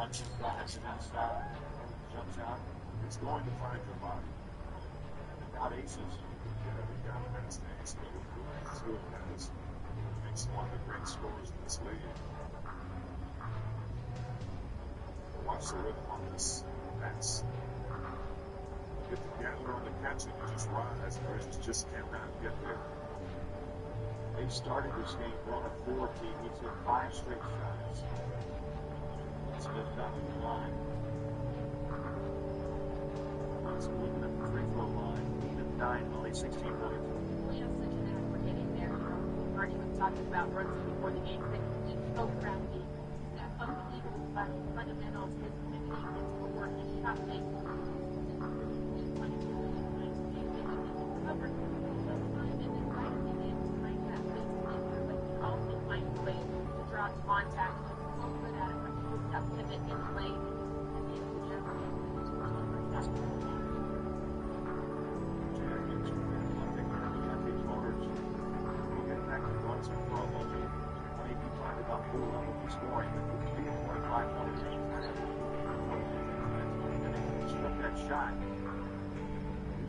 punches flies outside, jumps out, it's going to find your body. Without aces, we got past ace, but with two of those, makes one of the great scores in this league. Watch the rhythm on this pass. Get together on the catch and you just rise. Bridges just cannot get there. They started this game 1 of 4 team. He took 5 straight shots. Smith down the line. He's looking at the free throw line. 8 of 9, only 16 points. We have such an knack for getting there. Marty was talking about runs before the game. They so crafty. That unbelievable fundamentals, his finishing, his footwork, his shot making. Contact, good at it, that pivot in the lane, and the shot.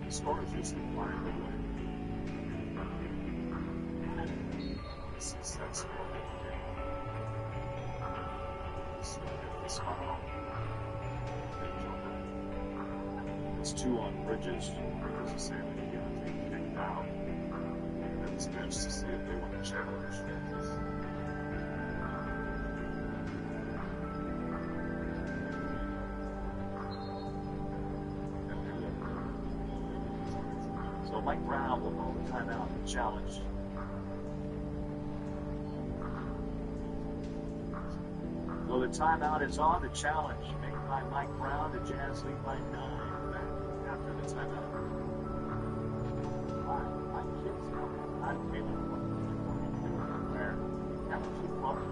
The score is just flying away. This is that score. It's 2 on Bridges. Bridges is saying that he's going to take kicked out. And it's bench to see if they want to challenge. So Mike Brown will call the timeout and challenge. So the timeout is on. The challenge made by Mike Brown. The Jazz lead by 9 after the timeout. I kids, I'm feeling there. Have a few bucks.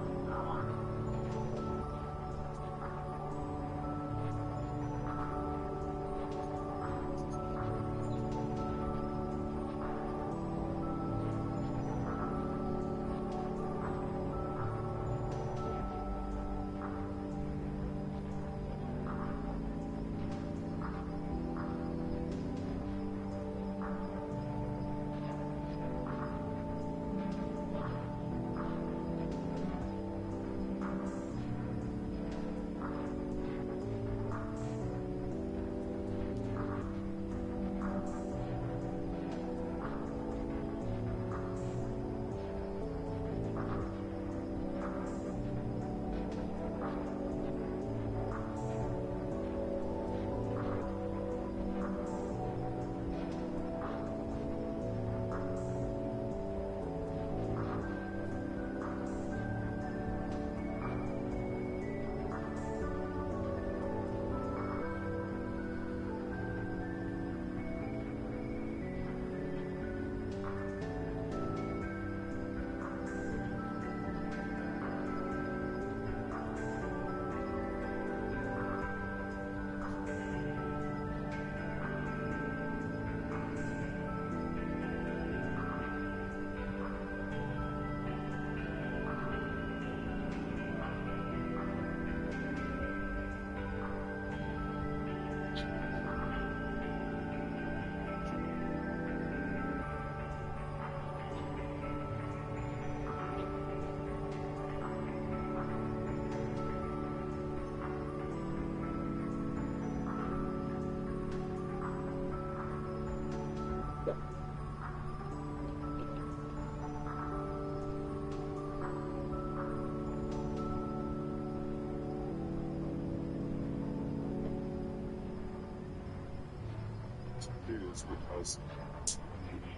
Is because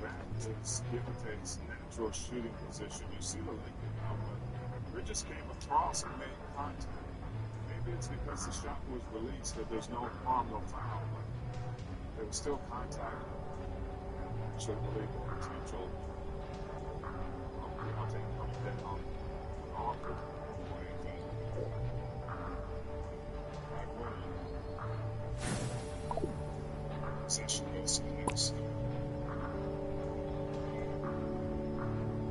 that is give and takes natural shooting position. You see the link now, but Bridges came across and made contact. Maybe it's because the shot was released that there's no harm, no foul, but there was still contact. I actually believe the potential of Deontay coming down off of possession goes to the next.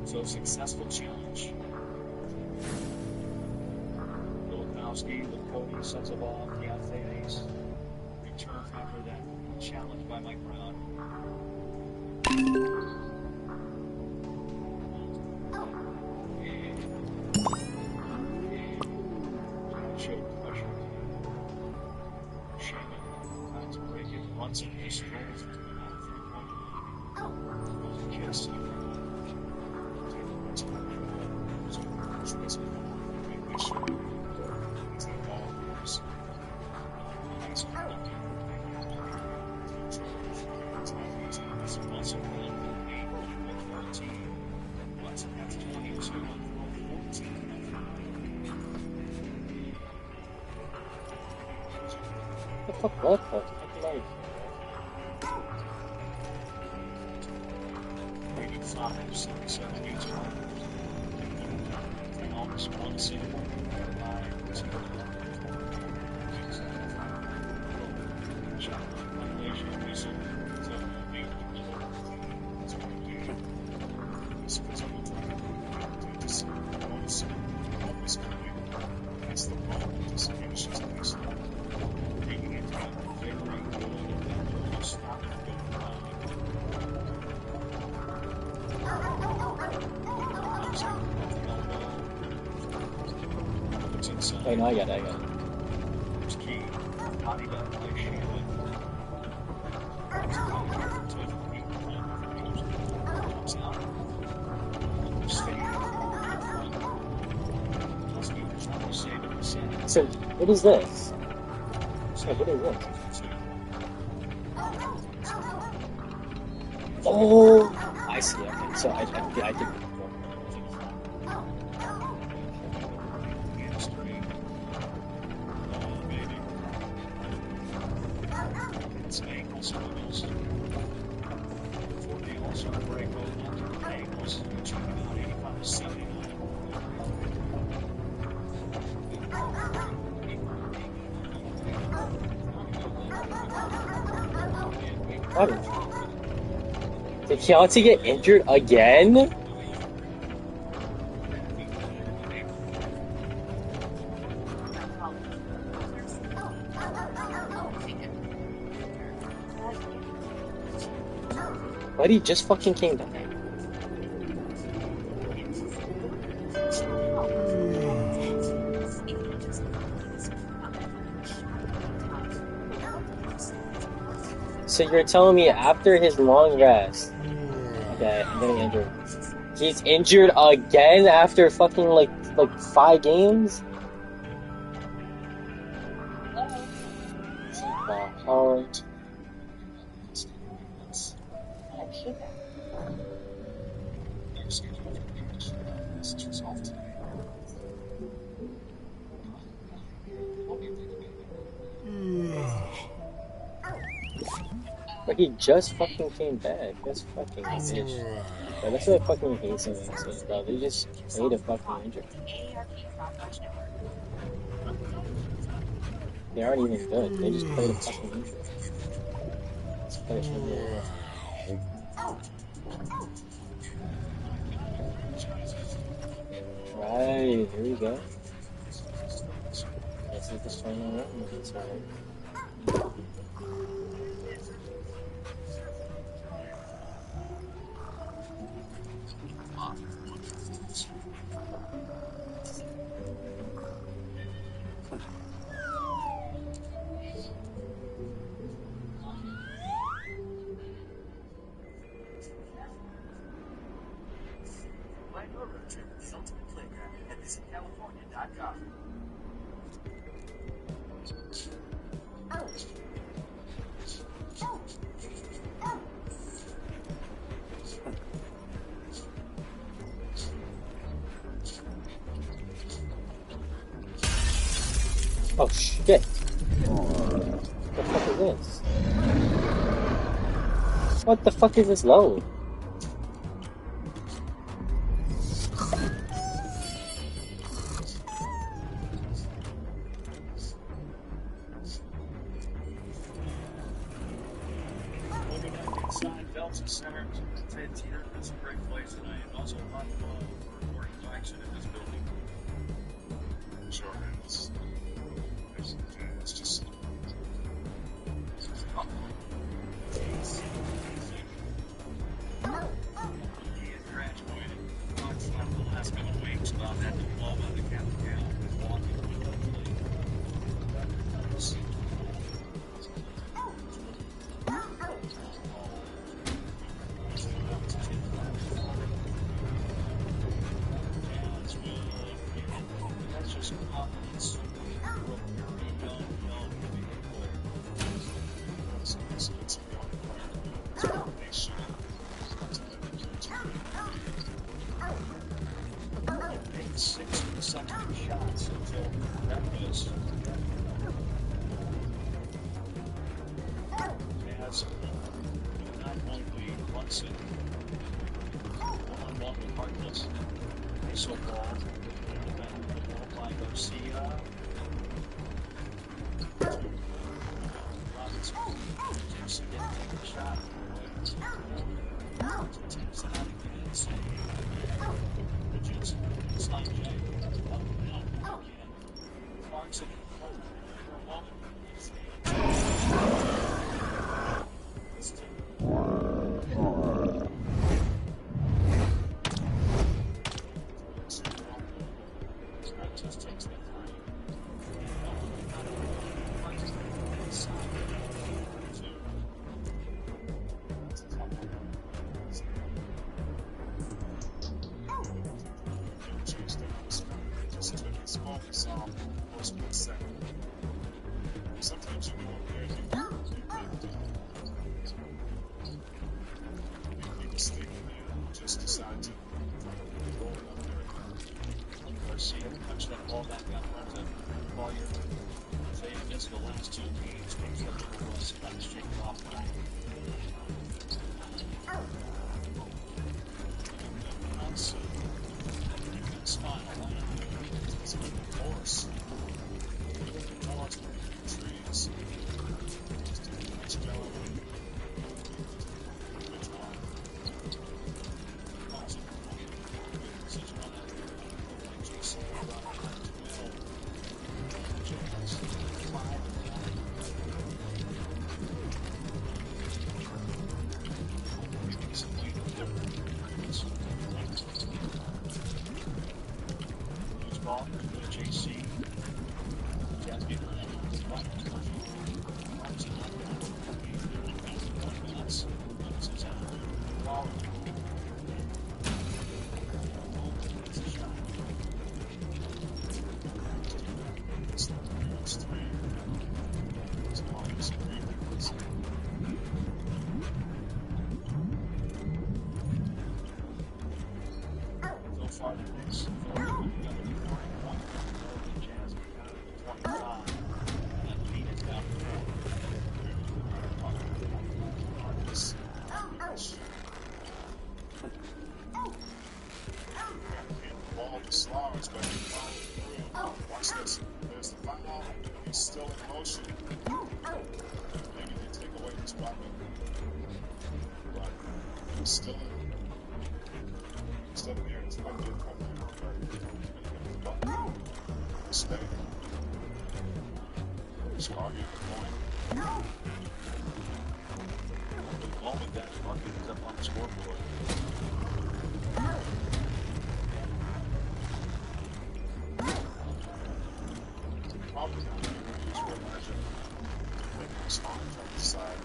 So successful challenge. Little foul Lebowski with Cody Sensabaugh, Keontae Ace. Return after that challenge by Mike Brown. And showed pressure. Shaman trying to break it. Runs and just rolls into the back 3-point line. Goes a kiss. What the fuck was that? Wait, no, I got it. So, what is this? So, what is this? Oh, I see. Okay, so I did. Did Keontae get injured again? But he just fucking came back. So you're telling me after his long rest, okay, I'm getting injured. He's injured again after fucking like 5 games? My heart. But he just fucking came back. That's fucking bitch. Bro, that's what I fucking hate some things, bro. They just played a fucking injury. They aren't even good. They just played a fucking injury. Let's play it. Right, here we go. This is the final round. That's right. Plan your road trip with the Ultimate Playground at visitcalifornia.com. Oh shit! What the fuck is this? What the fuck is this load? Center, Ted Teeter, that's a great place tonight. And also a lot of recording action in this building. Sure is. It's just He had graduated. Talks about the last couple of weeks about that diploma that kept him walking quickly. That's just confidence. it's a young player. They should Made 6 consecutive shots until that was. As not only Munson, one with Harkless, Iso ball, by Garcia, Robinson, James didn't take the shot. Takes it out again, save. Bridges, slide J, up and out again. Phogs in for a moment. Just takes the 3. just took his focus off for a split second. Sometimes you go up there and you mistake and just decide to roll it up there. Garcia punched that ball back out front of Collier. They missed the last 2 games. They kept it was not straight off line. Smile. It's a good horse. Dogs between the trees. Just a nice job. Good job. Awesome. Good decision on that. Jason brought it back to Will. Jones, 5 some weight different. Loose ball, JC. Jasmine, Slogs, but watch this. There's the foul. He's still in motion. Maybe they take away his weapon, but he's still in the air. It's like stay. He's arguing the point. The moment that market is up on the scoreboard. Probably not going to use real measure. Maybe it's on the side.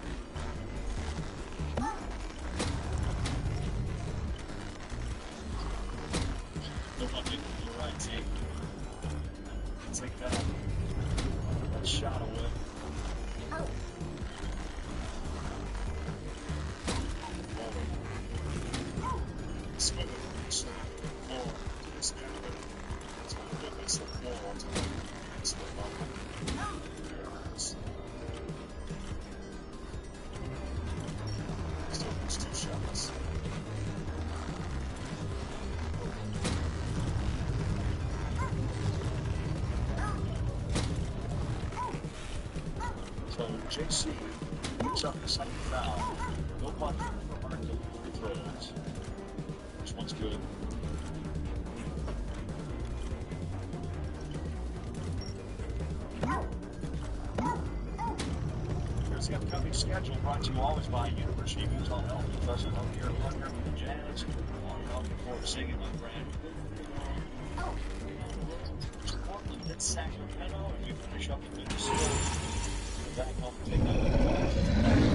No one did the right take. Take that shot away. Split it, so four. This guy, it's going to put this at 4 on time. It's the bubble. Still there's 2 shots. So JC picks up the second foul. No punch for Martin free throws. This one's good. Today's schedule brought to you always by University of Utah Health and Pleasant Hill here with the Jazz. Looking forward to seeing you, my friend. Portland hits Sacramento, and we finish up in Minnesota. We're back home to take that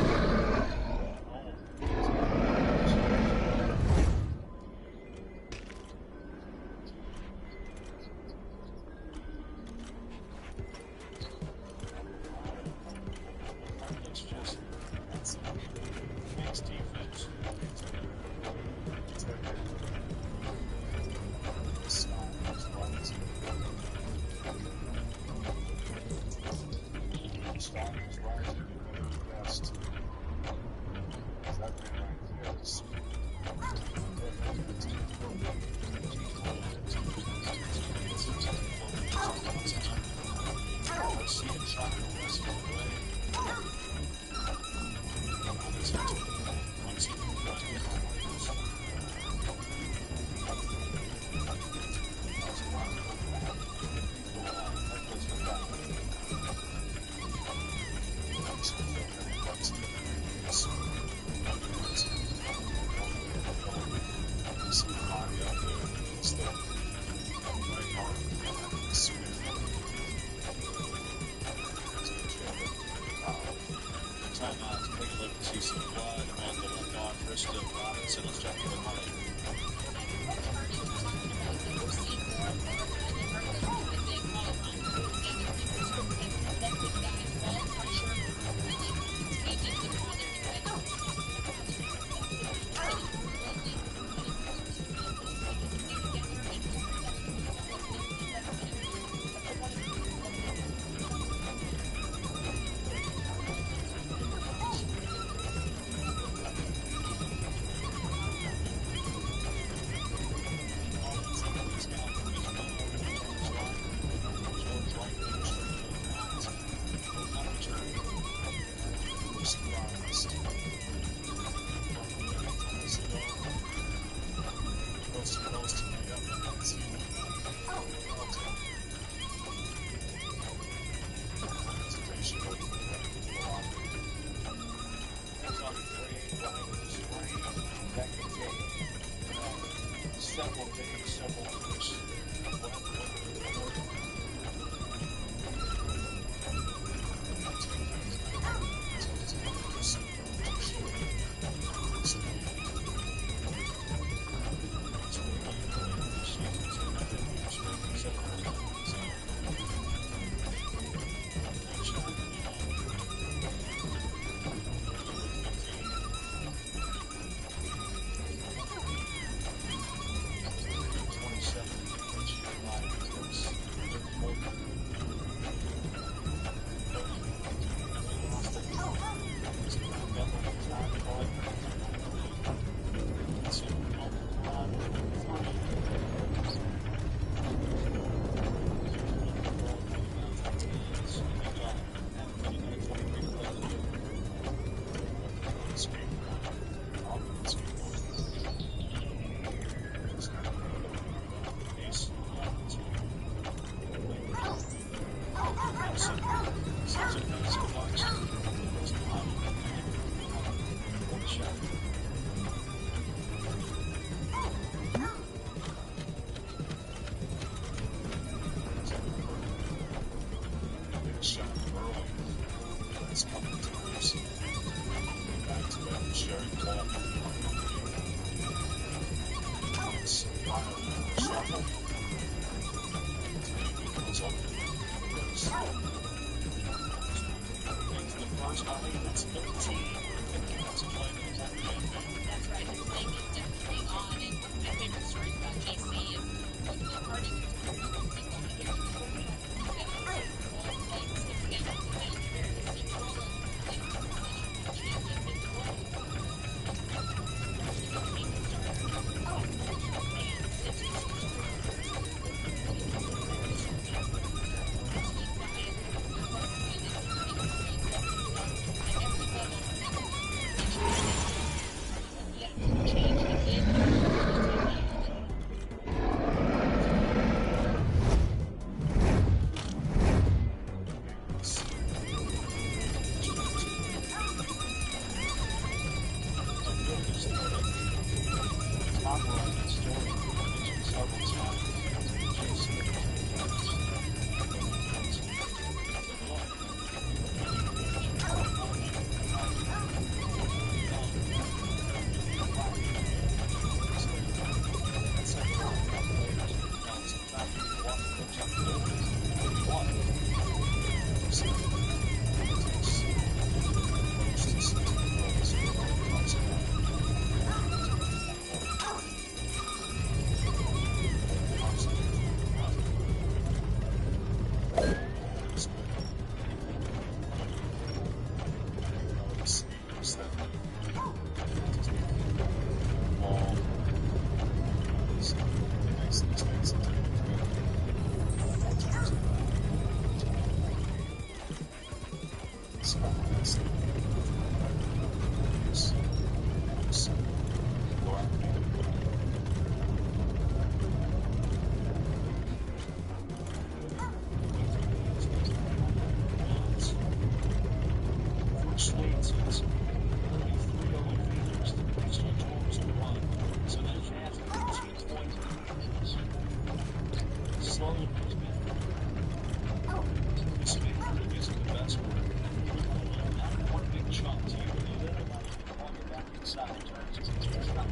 side turns into his front.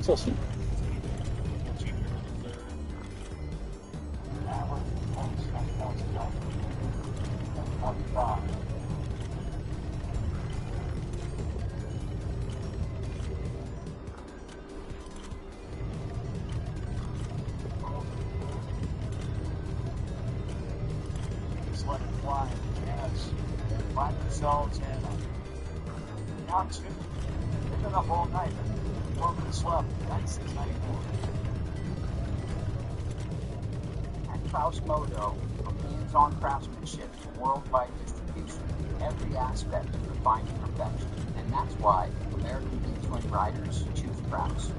So sweet. Just let it fly in the ants. Find themselves in not too. They've been up all night. Woke and slept. 9694. At Kraus Moto, from hands-on craftsmanship to worldwide distribution, every aspect is refined to perfection. And that's why American B-Twin riders choose Kraus.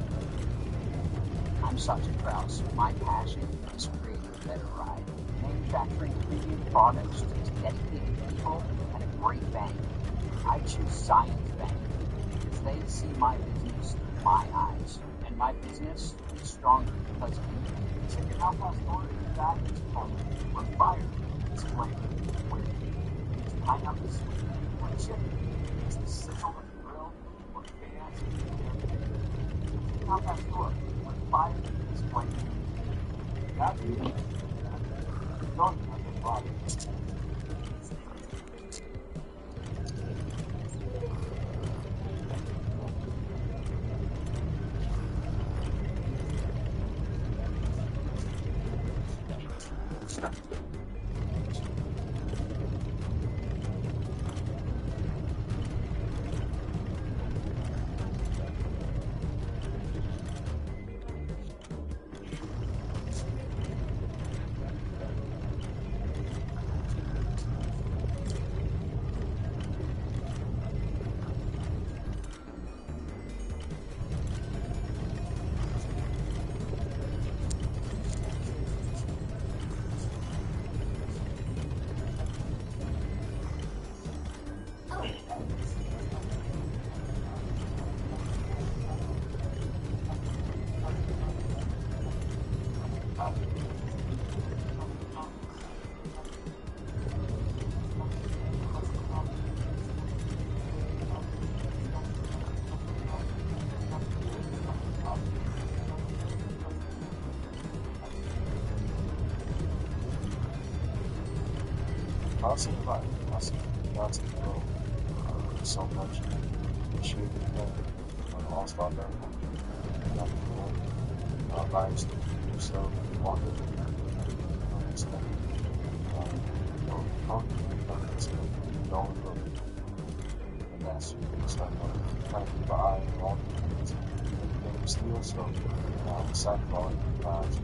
I'm Sachin Kraus. My passion is creating a better ride. Manufacturing premium products to dedicated people and a great bank. I choose Science Bank because they see my business through my eyes. And my business is stronger because of me. Check it out, my story. That is coming. We're fired. It's flavor. It's pineapple sweet. Or chicken. It's the sizzle of the grill. Or fans. Check it out, my store. We're fired. It's flavor. That's it. Don't have a problem. I see lots of people so much shit when all stop there. Lives to do so on the stuff. And that's stuff trying to keep an eye on all the things still so aside from all the lives.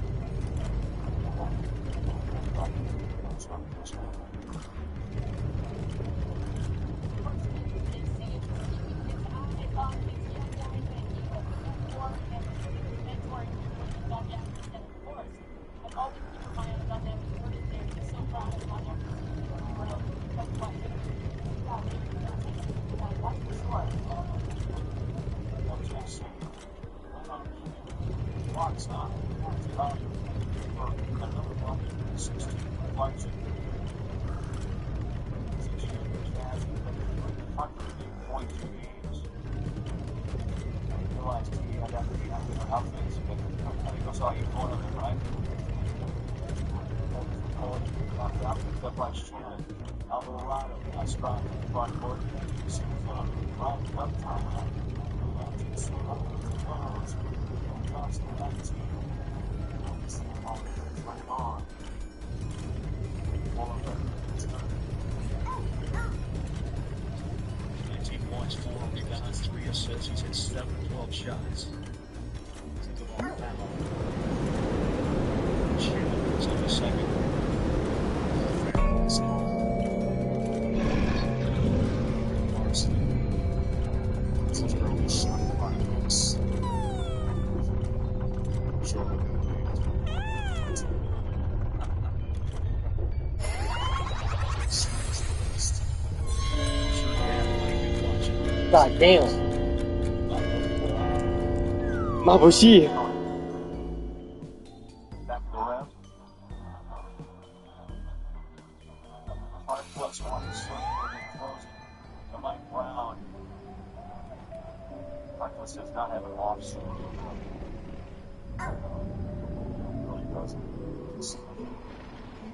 says he's hit 7 of 12 shots. Think of all that. Chandler's in the second. Since we're only shot 5 minutes. Sure, we're gonna God damn. Mabushi. Back to the rim. Hard plus one closing to Mike Brown. Harkless does not have an off swing. Really doesn't.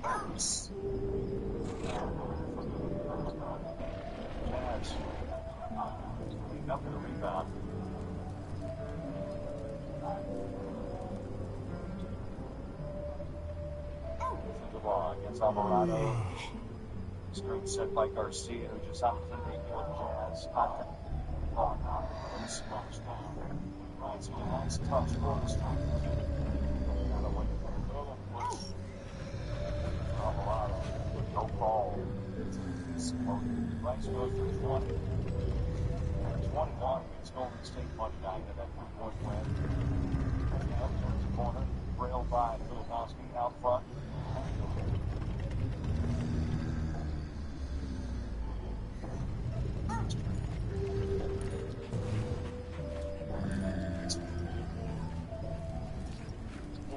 Jazz. Cleaned up the rebound. The ball against Alvarado. Screen set by Garcia, who just out to the Jazz. Contact. Oh, no. Smash down. Right, so a nice touch for the strike. Alvarado with no call. Rice goes for 20. 21 against Golden State Monday night in that 3-point win. Now turns the corner. Railed by Filipowski out front.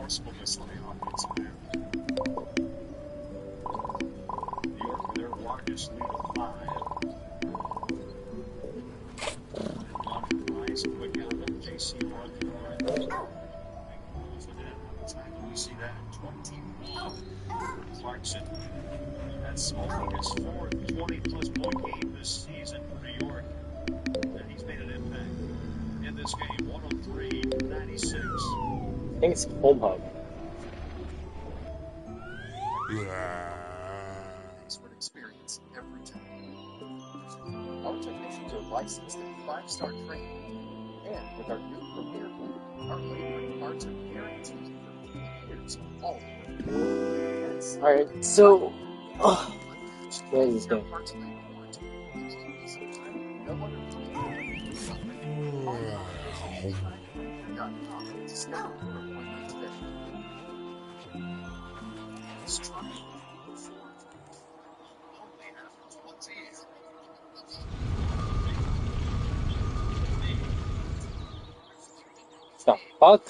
forcefulness on the offensive end. New York, their largest lead of 5. Nice quick outlet. JC North Carolina. We see that 21. Clarkson. That's only his fourth 20-plus point game this season for New York. And he's made an impact in this game. 103-96. I think it's home hug. Expert experience every time. Our technicians are licensed and 5-star trained. And with our new Premier League, our laboring parts are guaranteed for 3 years. All yes. Alright, so. Where is this going? No one The fuck?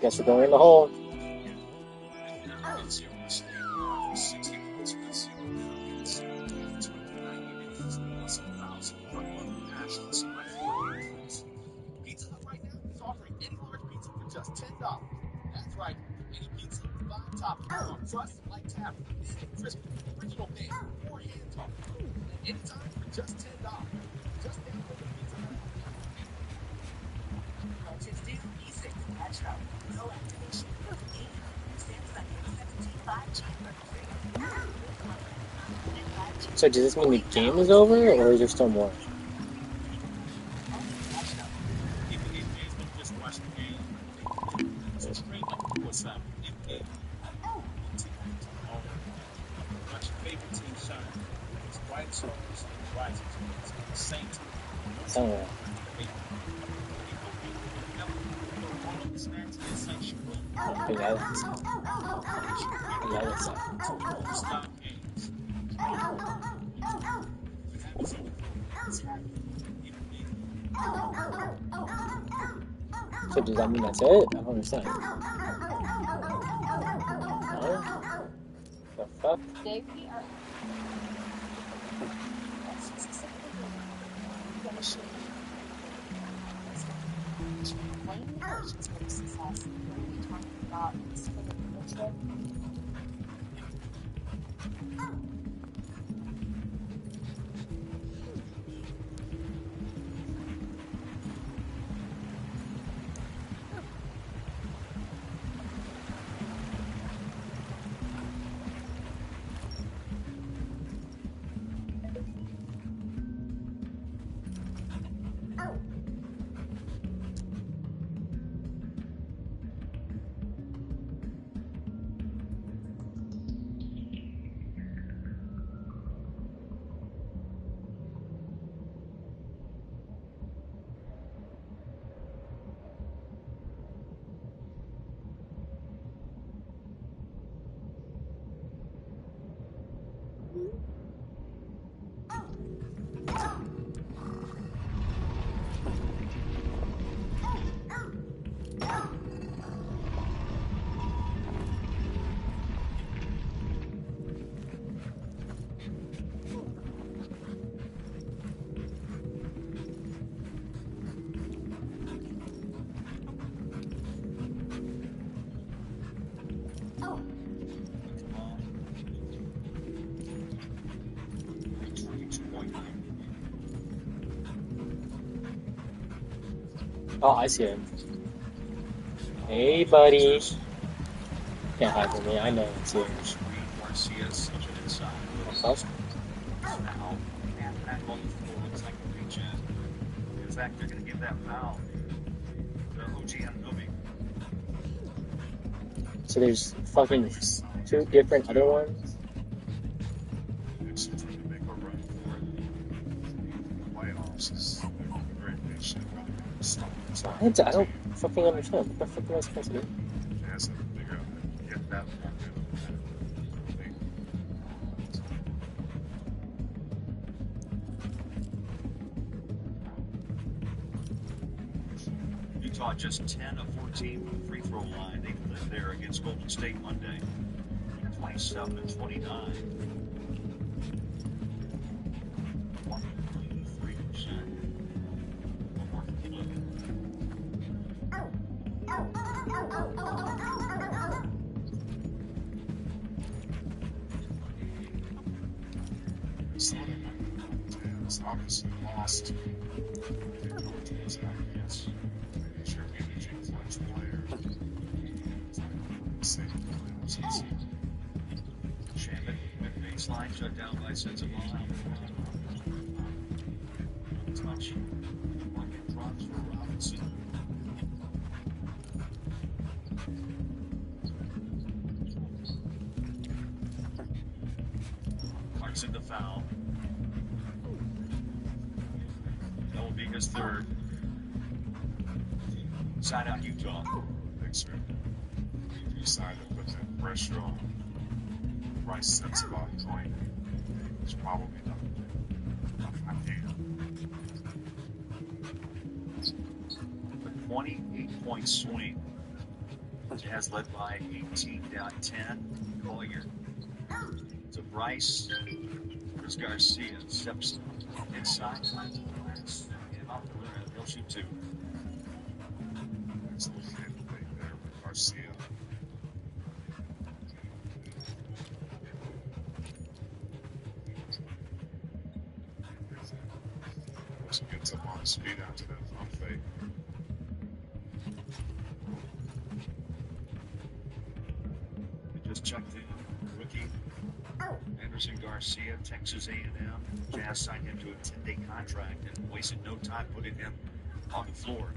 Guess we're going in the hole. Pizza Hut right now is offering any large pizza for just $10. That's right, any pizza, 5 toppings on crust, light tavern, big, crispy, original bake, or hand tossed. And anytime for just $10. Just download the Pizza Hut. Budget due E6 Metro. No activation. 875 cheeseburger. So does this mean the game is over, or is there still more? Somewhere. So does that mean that's it? I don't understand. No? The fuck? Today we are Oh, I see him. Hey, buddy. Can't hide from me. I know it's you. Garcia slips it inside. Myself? Foul. And back on the floor. Looks like a reach in. In fact, they're going to give that foul to OG Anunoby. So there's fucking 2 different other ones? Knicks are trying to make a run for it. The playoffs is a great nation. What? I don't fucking understand. What the fuck am I supposed to do? Jazz have to figure out how to get that momentum. Utah just 10 of 14 from the free throw line. They lived there against Golden State Monday. 27 and 29. 3%. One more from the look. Jazz obviously lost. They know what was happening. Yes. Making sure managing clutch player. Same playoffs. Shamit, mid-baseline, shut down by Sensabaugh. Touch. Market drops for Robinson. Clarkson the foul. That will be his third. Side out Utah. Thanks, sir. You decided to put that pressure on Rice sets about going. It's probably not a idea. A 28-point swing. Jazz led by 18, down 10. Collier to Bryce. Chris Garcia steps inside. And off the rim. He'll shoot 2. Excellent play there with Garcia. Once he gets up on his feet after that pump fake. They just checked in. Rookie Anderson Garcia, Texas A&M. Jazz signed him to a 10-day contract and wasted no time putting him on the floor.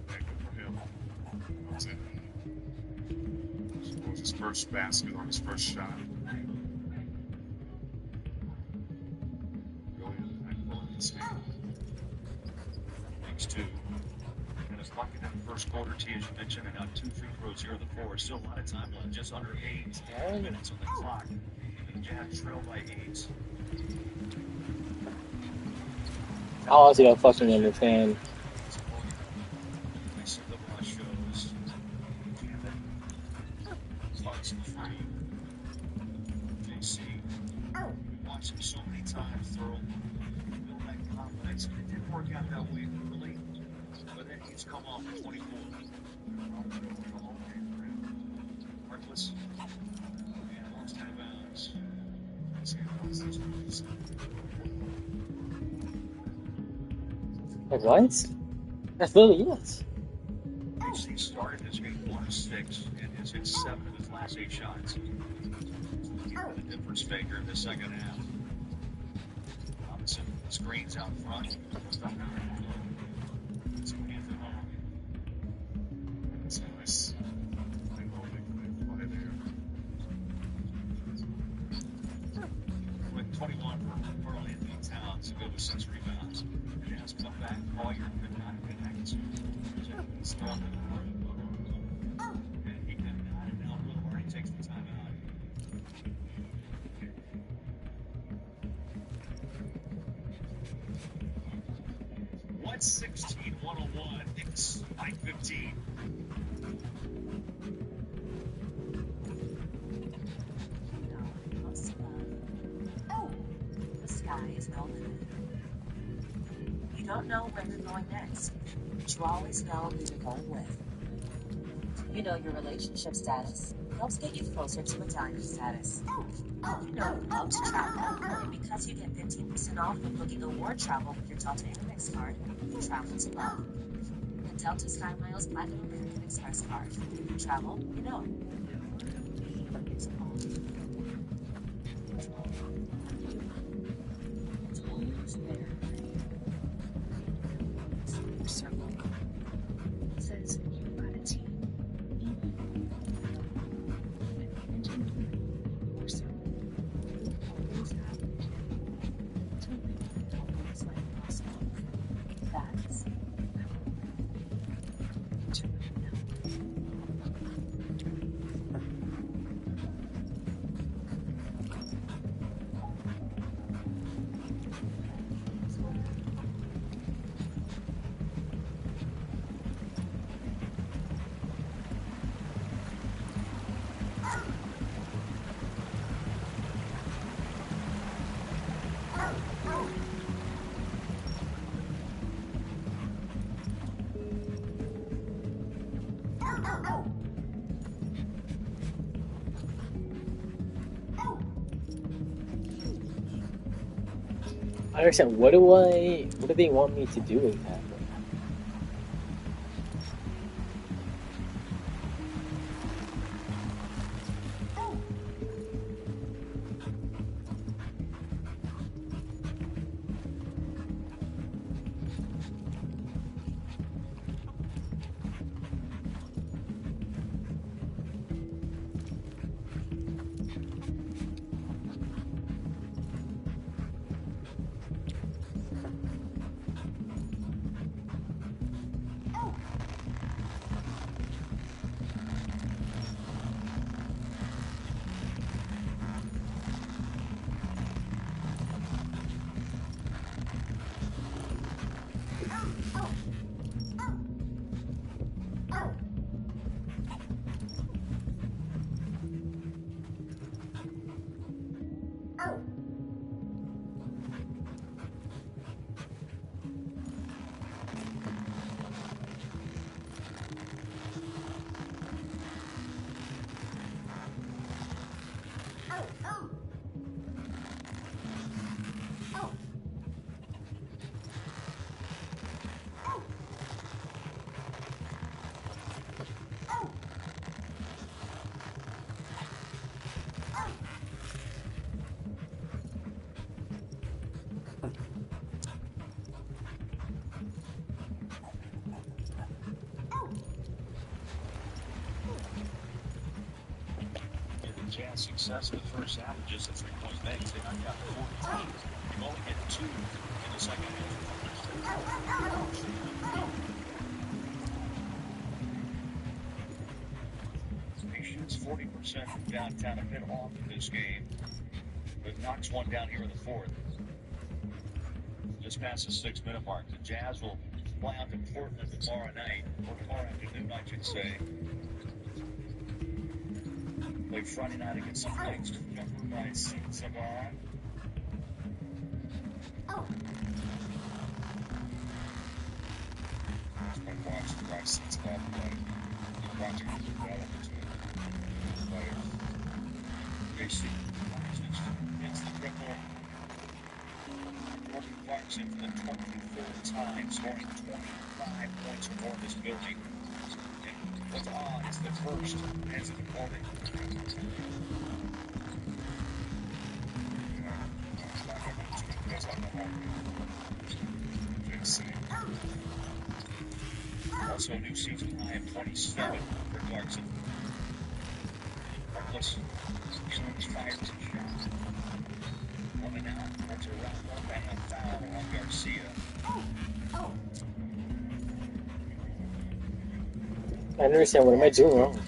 Good for him. That was it. It was his first basket on his first shot. Really impactful in this game. Makes 2. And it's bucket in the first quarter, T, as you mentioned, and now 2 free throws here in the 4. Still a lot of time left, just under 8 minutes on the clock. And Jazz trail by 8. I honestly don't fucking understand. Sensabaugh shows. Clarkson free. JC. Watched him so many times throw. Build that confidence. It didn't work out that way early, but then he's come off at 24. Markless. And lost out of bounds. Like, what? That's literally it. JC started this game 1 of 6 and has hit 7 of his last 8 shots. The difference maker in the second half. Robinson screens out front. It's nice. They know they play there. With 21 for Carl Anthony Towns to go with 6 rebounds. Jazz come back. Collier could not connect. And he could not, and now Will Hardy takes the timeout. One 16, 101. Knicks by 15. Close enough. The sky is no limit. You don't know where you're going next, but you always know who you're going with. You know your relationship status helps get you closer to a diamond status. You know you love to travel, and because you get 15% off when booking award travel with your Delta Air Phogs card, travel to love. The Delta Sky Miles Platinum American Express card. Travel, you know it. It's always there. Circle. It says you've got a team. Or circle. Always have to make it always like possible. That's to know. I understand. What do they want me to do exactly? Jazz success in the first half of just a 3-point makes. They knocked out 4 teams. You've only hit 2 in the second half. Patience 40% from downtown, a bit off in this game, but knocks one down here in the fourth. Just past the 6-minute mark. The Jazz will fly out to Portland tomorrow night, or tomorrow afternoon, I should say. Play Friday night against the Phogs. Number by Savon. That's my watch the right seats about play. Watching the development to player. Casey hits the triple. Gordon Clarkson for the 23rd time, scoring 25 points or more in this building. What's on is the first as of the morning. Also, a new season high of 27 for Clarkson. Marcus Jones fires a shot. 1 and out. That's a round one and a foul on Garcia. I don't understand. What am I doing wrong? Talk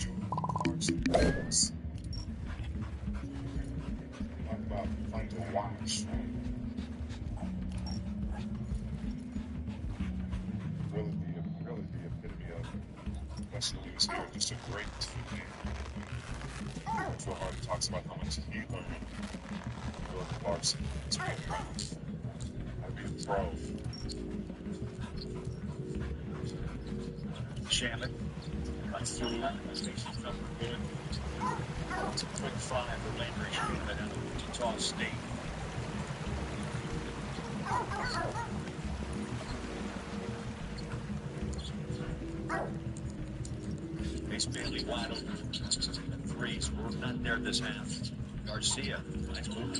about fun to watch. Really the epitome of Wesley Lewis here. Just a great teammate. Joe Hardy talks about how much he learned. Jordan Clarkson. It's been around. How to be a pro. Shannon. That's through that. Station's number good. It's a quick 5 for Landry Shannon out of Wichita State. Rice Bailey wide open. The threes were not there this half. Garcia, nice move.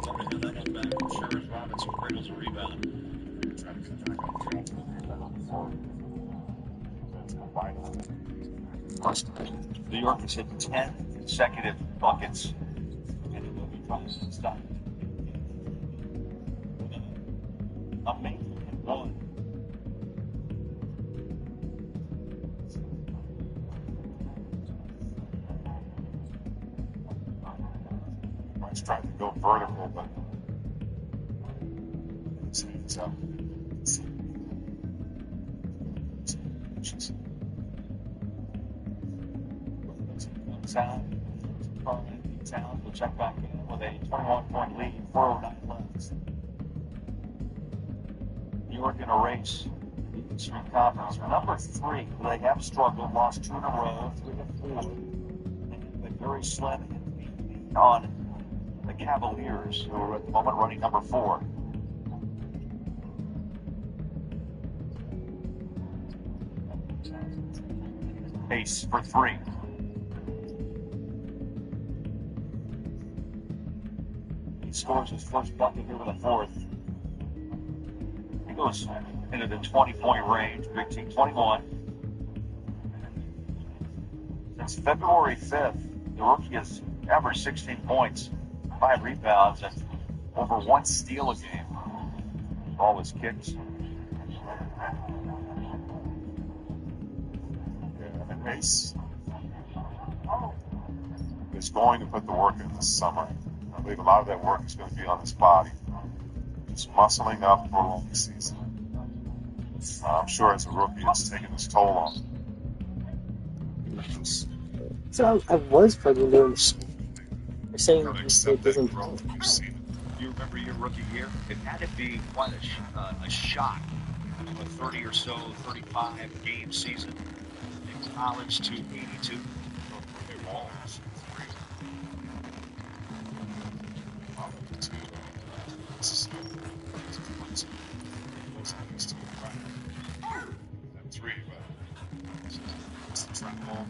Over the other back from Sheriff Robinson, cradles a rebound. Try to get back on track. That's vital. New York has hit 10 consecutive buckets, and it will be trying to stop it. Amazing one. Rice tried to go vertical, but his hands up. Sound. Sound will check back in with a 21-point lead, 4:09 left. New York in a race. Eastern Conference. Number 3, they have struggled, lost 2 in a row, 3 to 4. And been very slim on the Cavaliers, who are at the moment running number 4. Ace for 3. He scores his first bucket here with a 4th. He goes into the 20-point range. Big team 21. Since February 5th, the rookie has averaged 16 points, 5 rebounds, and over 1 steal a game. All his kicks. And Ace is going to put the work in this summer. I believe a lot of that work is going to be on his body. Just muscling up for a long season. I'm sure as a rookie it's taken its toll on him. So I was fucking doing this. They're saying Gotta it accept that doesn't growth. count. You've seen it. You remember your rookie year? It had to be quite a shock. A 30 or so, 35 game season in college to 82. They won't. Three, but it's the trap ball.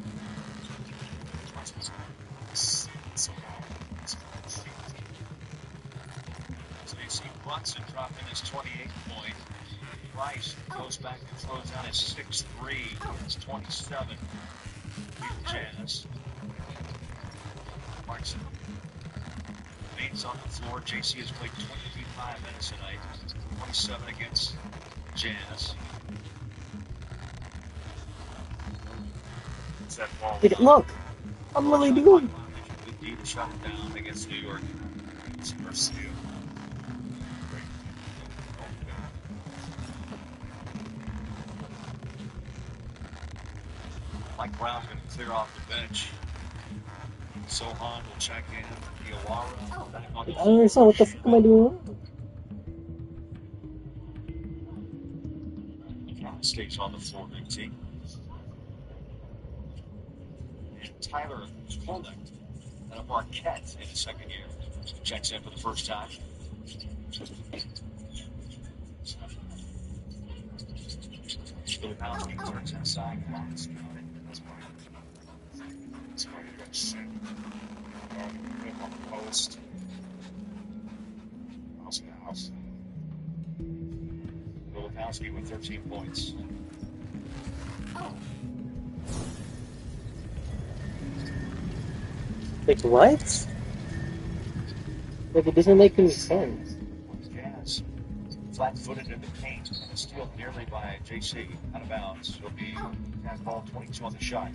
So you see Brunson dropping his 28th point. Rice goes back and throws down his 6-3. It's 27. Jazz. Markson. Main's on the floor. JC has played 25 minutes tonight. 27 against Jazz. That ball. Look, I'm really doing. Good D to shut it down against New York. It's Garcia. Mike Brown's going to clear off the bench. Sohan will check in. Diawara back on the I don't understand what the fuck am I doing wrong? Stays on the floor, 19. And Tyler Kolek out of Marquette in his second year. Checks in for the first time. Filipowski turns inside. That's why you got shit. Hit on the post. House. Filipowski with 13 points. Like what? Like it doesn't make any sense. Jazz flat-footed in the paint and is steal nearly by JC out of bounds. It'll be Jazz ball 22 on the shot.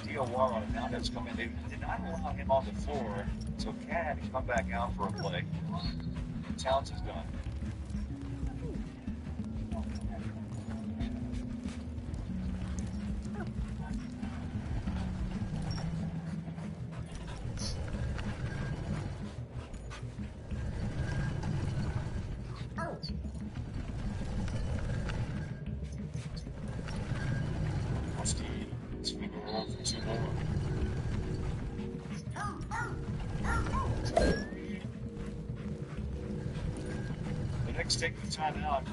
Diawara now that's come in. They did not allow him on the floor, so Cat had to come back out for a play. Towns is done. The Knicks take the timeout.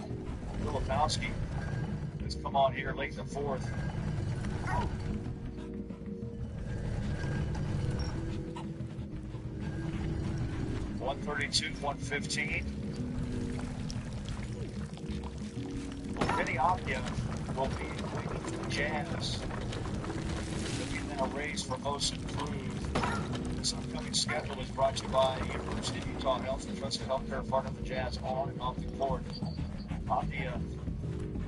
Filipowski has come on here late in the fourth. $132-115. Well, Vinny Apia will be waiting for Jazz. He'll be now raised for most improved. This upcoming schedule is brought to you by University of Utah Health and Trusted Healthcare partner for Jazz on and off the court. Apia,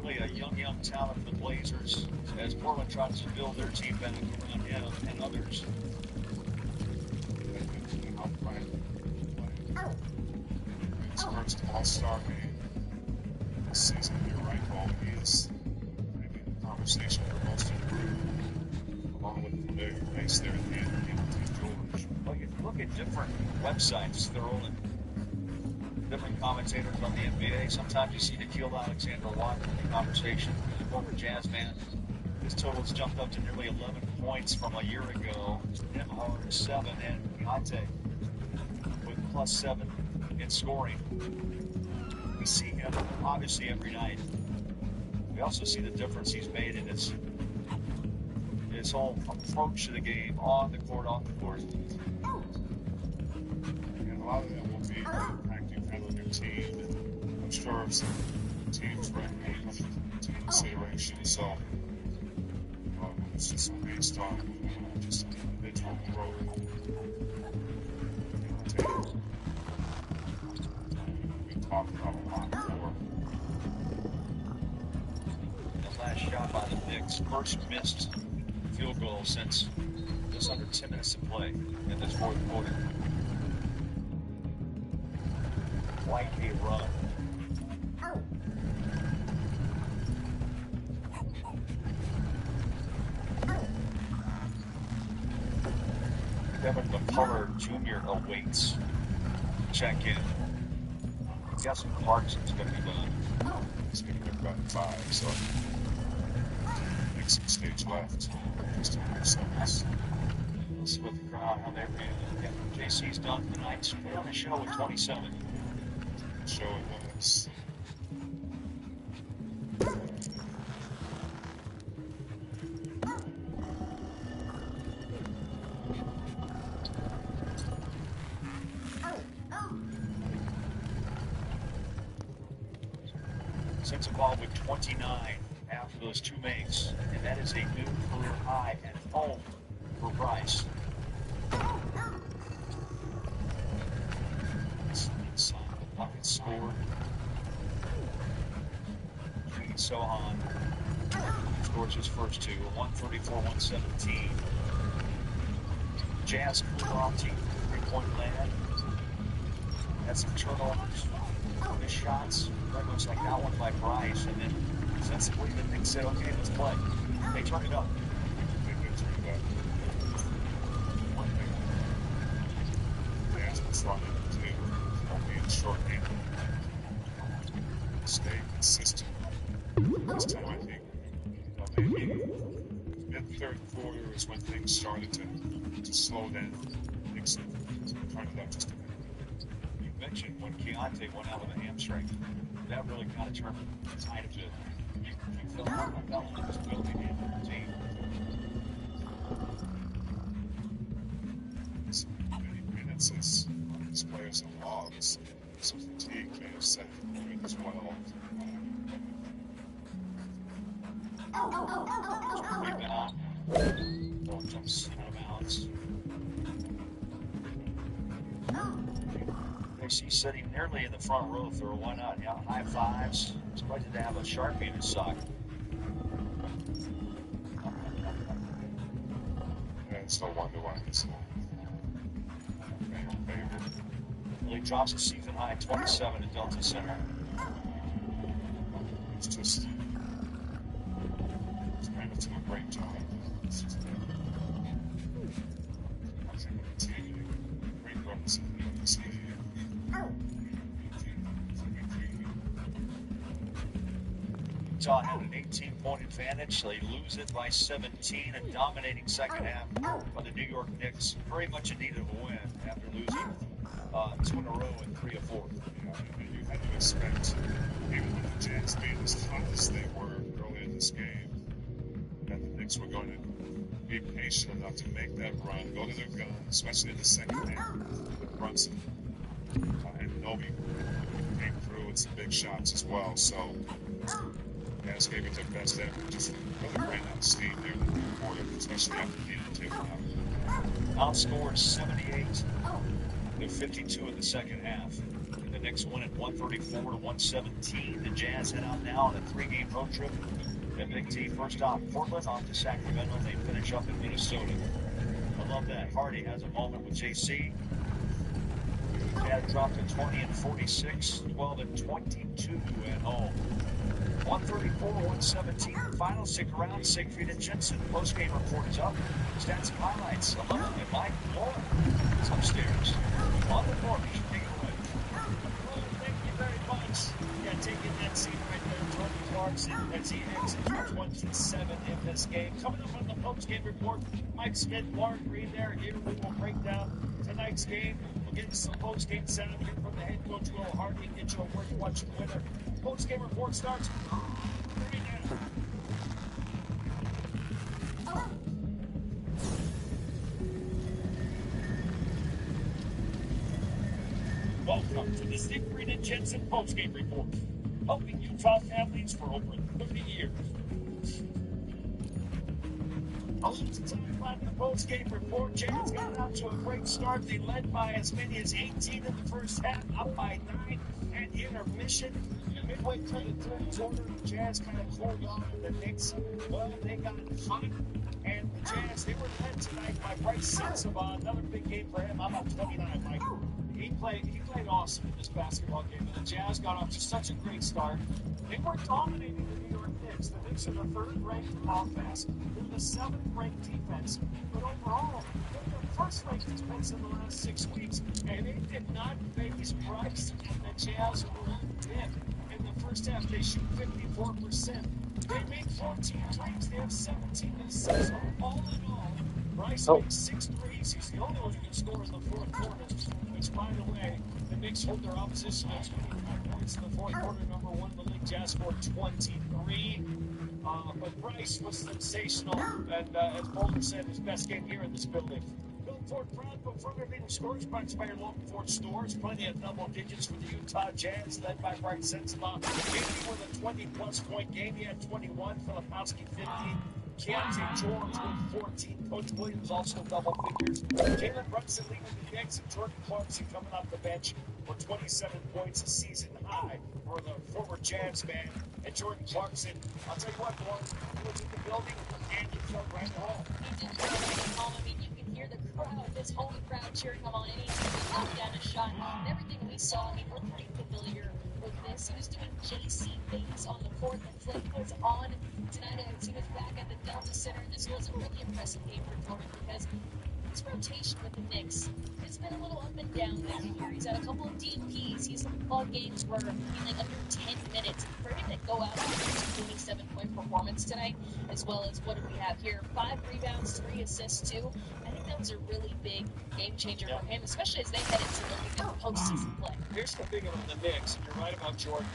really a young talent for the Blazers as Portland tries to build their team back around him and others. His first All-Star game this season. You're right, Paul. He is maybe in the conversation for most improved, along with the familiar face there at the end of George. Well, you look at different websites, they're all in different commentators on the NBA. Sometimes you see Nikhil Alexander-Watt in the conversation, the former Jazz man. His total has jumped up to nearly 11 points from a year ago. Him are 7, and Keontae with +7 in scoring. We see him obviously every night. We also see the difference he's made in his whole approach to the game, on the court, off the court. And a lot of that will be impacting kind of your team. And I'm sure some teams rank team consideration. So it's just based on just individual growth. We talked about a lot before. The last shot by the Knicks, first missed field goal since just under 10 minutes to play in this fourth quarter. Quite a run. Kevin McCullough Jr. awaits check-in. Guessing Clarkson's going to be done. He's going to get about 5, so next stage left. Just 100 seconds. Let's see what the crowd, how they ran. Yeah, JC's done tonight. Stay on the show with 27. Show it was. Six involved with 29 after those 2 makes, and that is a new career high at home for Bryce. Bucket scored. Jimmy Sohan scores his first 2, 134-117. Jazz clear off team, 3-point land. Had some turnovers, missed shots. That looks like that one by Bryce, and then sensibly the Knicks said, okay, let's play. They turned it up. They did turn it up. One thing. Jazz was running to only in short-handed. Stay consistent. This time, I think, maybe mid-third quarter is when things started to slow down. Knicks turned it up just a bit. You mentioned when Keontae went out with a hamstring. That really kind of turned the tide of it. You felt like that one was building into the team. So many minutes as these players have logged. Some fatigue may have set in as well. Rebound. Ball jumps out of bounds. AC sitting nearly in the front row for why not? Yeah, high fives. Expected to have a Sharpie in his sock. And so wonder why he's favorite. Well, he drops a season high 27 at Delta Center. It's just kind of doing a great job. It's just I think the team, great representation of the team. Utah had an 18-point advantage. They lose it by 17, a dominating second half by the New York Knicks. Very much in need of a win after losing 2 in a row and 3 of 4. You had to expect, even with the Jazz being as hot as they were early in this game, that the Knicks were going to be patient enough to make that run, go to their gun, especially in the second half with Brunson and Nobi came through with some big shots as well. So Jazz gave it their best effort, just really ran out of steam there in the third quarter, especially after Needham taken out. Outscored 78 to 52 in the second half. The Knicks win at 134 to 117. The Jazz head out now on a 3-game road trip. The Big T first stop Portland, off to Sacramento. They finish up in Minnesota. I love that. Hardy has a moment with JC. Jazz dropped to 20 and 46, 12 and 22 at home. 134-117. Final. Stick around. Siegfried and Jensen. Post-game report is up. Stats and highlights. Along with Mike Moore is upstairs. On the floor. You should take it away. Well, thank you very much. Yeah, taking that seat right there, Jordan Clarkson, as he exits 27 in this game. Coming up on the post-game report, Mike Smith, Lauren Green there. Here we will break down tonight's game. We'll get some post-game sound here from the head coach, Will Hardy, and get you a word to watch the winner. Post-game report starts right now. Welcome to the Siegfried and Jensen post-game report, helping Utah families for over 30 years. A little time on the post-game report. Jazz got out to a great start. They led by as many as 18 in the first half, up by 9 at intermission. Midway through the third quarter, the Jazz kind of pulled on, and the Knicks, well, they got hot. And the Jazz, they were led tonight by Bryce Sensabaugh. Another big game for him. How about 29, Mike? He played awesome in this basketball game, and the Jazz got off to such a great start. They were dominating the New York Knicks. The Knicks are the third-ranked offense. They're the seventh-ranked defense. But overall, they're the first-ranked defense in the last 6 weeks, and they did not face Bryce and the Jazz one bit. In the first half, they shoot 54%. They made 14 threes. They have 17 assists. All in all, Bryce made 6 threes. He's the only one who can score in the fourth quarter. Which, by the way, the Knicks hold their opposition at 25 points in the fourth quarter. Number 1 in the league, Jazz scored 23. But Bryce was sensational, and as Boulder said, his best game here in this building. Bill Ford proud to further leading scores brought to by your local Ford stores. Plenty of double digits for the Utah Jazz, led by Bryce Sensabaugh. Maybe with a 20-plus point game. He had 21, Filipowski 15. Keontae George with 14. Coach Williams also double figures. Jalen Brunson leading the Knicks, and Jordan Clarkson coming off the bench for 27 points, a season high for the former Jazz man. And Jordan Clarkson, I'll tell you what, Lauren, he was in the building and he felt right at home. He did feel right at home. I mean, you can hear the crowd, this home crowd cheering him on anytime he knocked down a shot. And everything we saw, I mean, we're pretty familiar with this. He was doing JC things on the court. The flip was on tonight as he was back at the Delta Center. This was a really impressive game for Jordan because his rotation with the Knicks, it's been a little up and down this year. He's had a couple of DNPs. He's had games where he's like under 10 minutes. For him to go out with a 27-point performance tonight, as well as what do we have here? 5 rebounds, 3 assists too. I think that was a really big game changer for him, especially as they head into the postseason play. Here's the thing about the Knicks, and you're right about Jordan.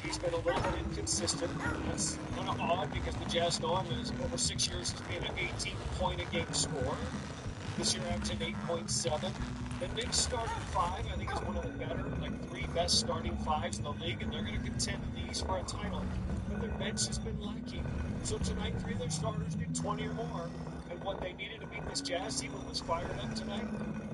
He's been a little bit inconsistent. That's kind of odd because the Jazz know him as over 6 years as being an 18-point-a-game scorer. This year averaging 8.7. The Knicks starting 5, I think, is one of the better, like 3 best starting 5s in the league, and they're going to contend in the East for a title. But their bench has been lacking. So tonight, 3 of their starters did 20 or more. And what they needed to beat this Jazz team that was fired up tonight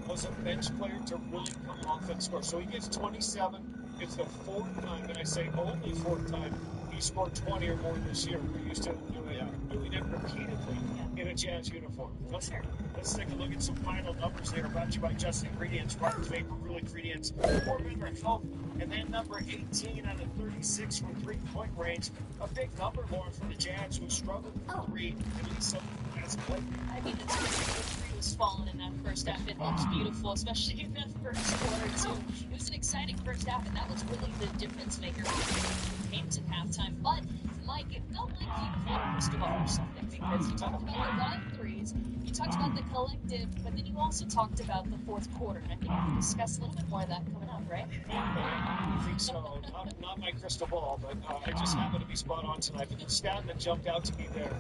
was a bench player to really come off and score. So he gets 27. It's the 4th time, and I say only 4th time, he scored 20 or more this year. We're used to doing it repeatedly in a Jazz uniform. Let's take a look at some final numbers there. Brought to you by Just Ingredients, Rotten Vapor, Real Ingredients, for better health. And then number 18 out of 36 from three-point range. A big number, Lauren, for the Jazz, who struggled with 3, at least some of the last play. I mean, it's just 3 was falling in that first half. It looks beautiful, especially in that first quarter, too. It was an exciting first half, and that was really the difference maker when it came to halftime. But Mike, it felt like you had a crystal ball or something, because you talked about the wild threes, you talked about the collective, but then you also talked about the fourth quarter, and I think we can discuss a little bit more of that coming up, right? I think so. Not my crystal ball, but I just happened to be spot on tonight. But the stat that jumped out to me there,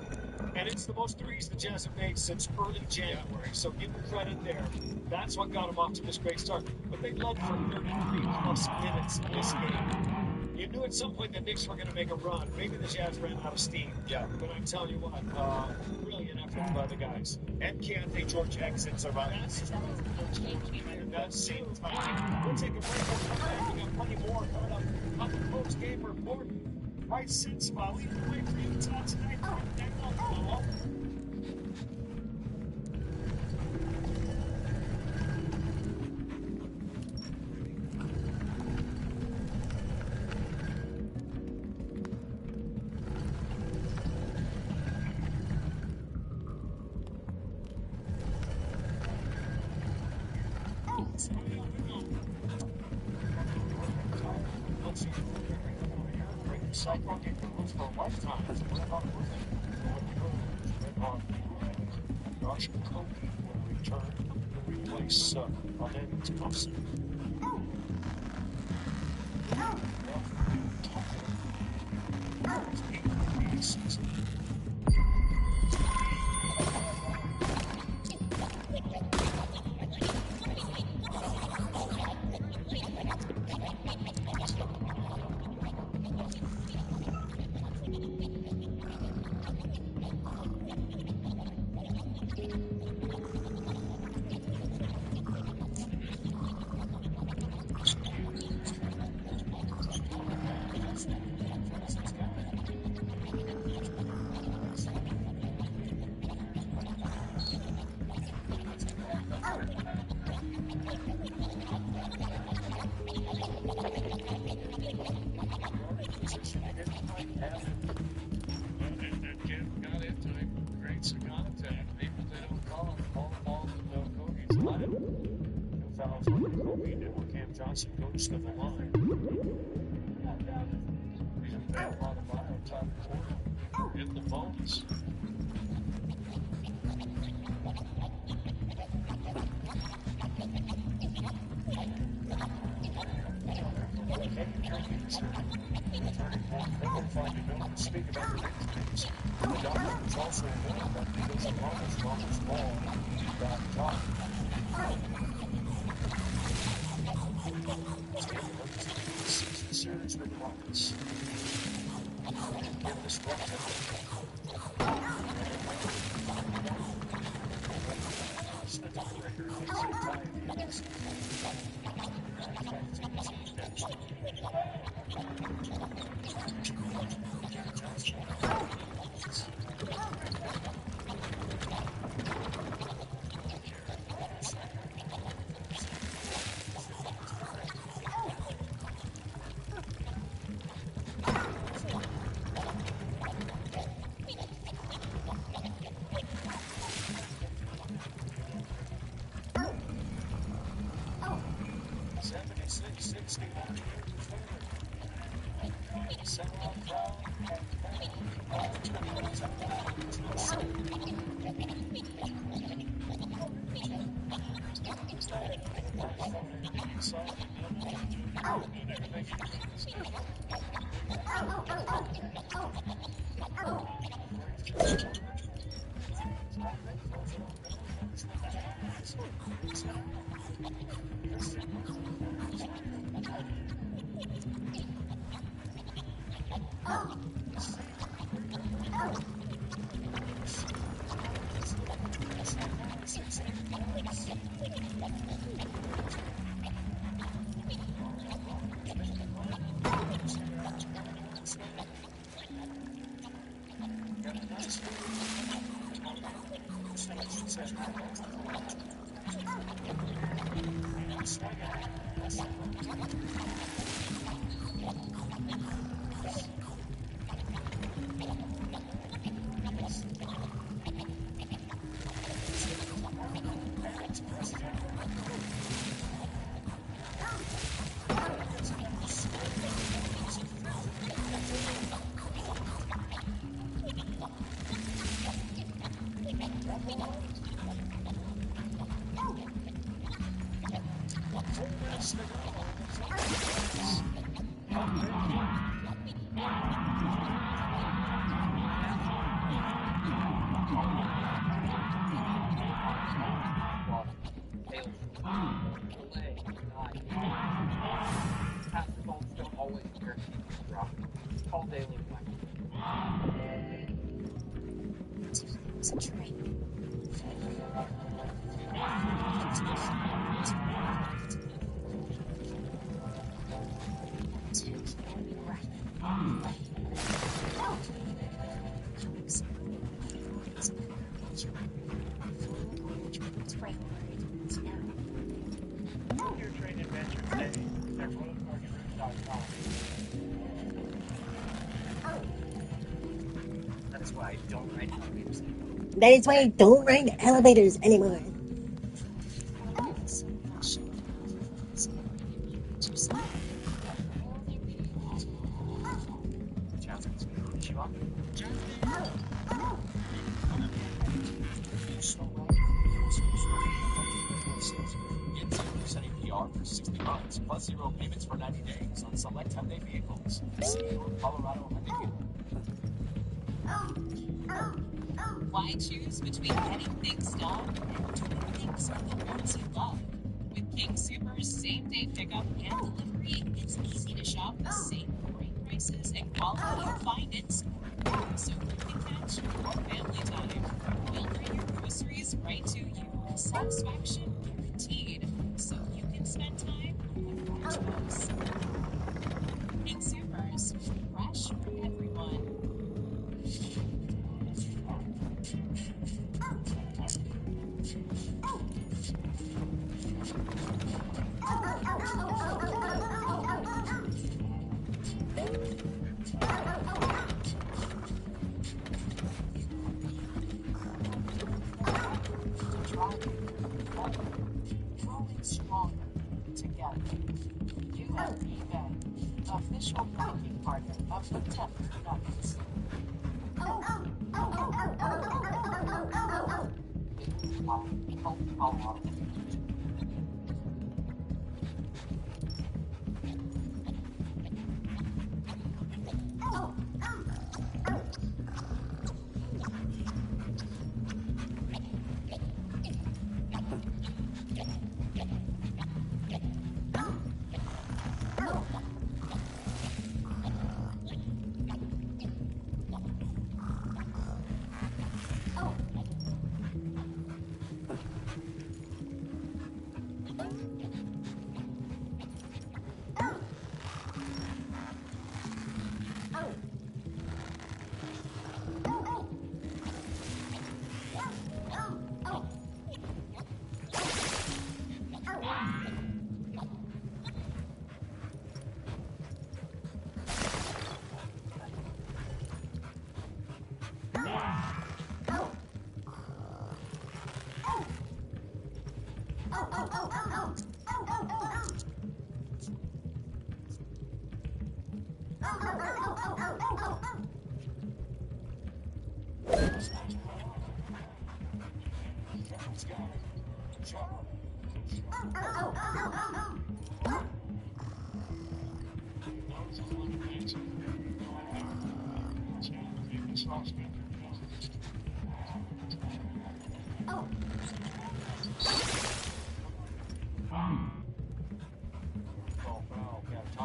and it's the most threes the Jazz have made since early January, so give them credit there. That's what got them off to this great start. But they led for 33-plus minutes in this game. You knew at some point the Knicks were going to make a run. Maybe the Jazz ran out of steam. Yeah. But I'm telling you what, brilliant effort by the guys. And Keontae George exits around. That same time. We'll take a break. We'll come back. We got plenty more coming up on the Phogs game report. Right since lead the way for Utah tonight. Hello. Cyclone get rules for a lifetime. Josh Kobe will return to replace Evans Thompson. Johnson goes to the line. He's a bad lot of mile top corner. In the bonus. Speak about the things. The doctor was also aware that because of Robert's ball got top. Series with Roberts. Give this one it's the tiebreaker. cold alien weapon. It's a train. Your train adventure today at roadtargetroute.com. That is why I don't ride elevators anymore. That is why I don't ride elevators anymore. Jasmine's gonna put you up. Get 0% APR for 60 months, plus 0 payments for 90 days on select Hyundai vehicles. See your Colorado Hyundai dealer. Why choose between getting things done and doing things with the ones you love? With King Super's same-day pickup and delivery, it's easy to shop the same great prices and quality you find in store, so you can catch more family time. We'll bring your groceries right to you. Satisfaction guaranteed, so you can spend time with your folks. King Supers, fresh for everyone. Growing stronger together. You and eBay, official banking partner of the Tech Nuggets.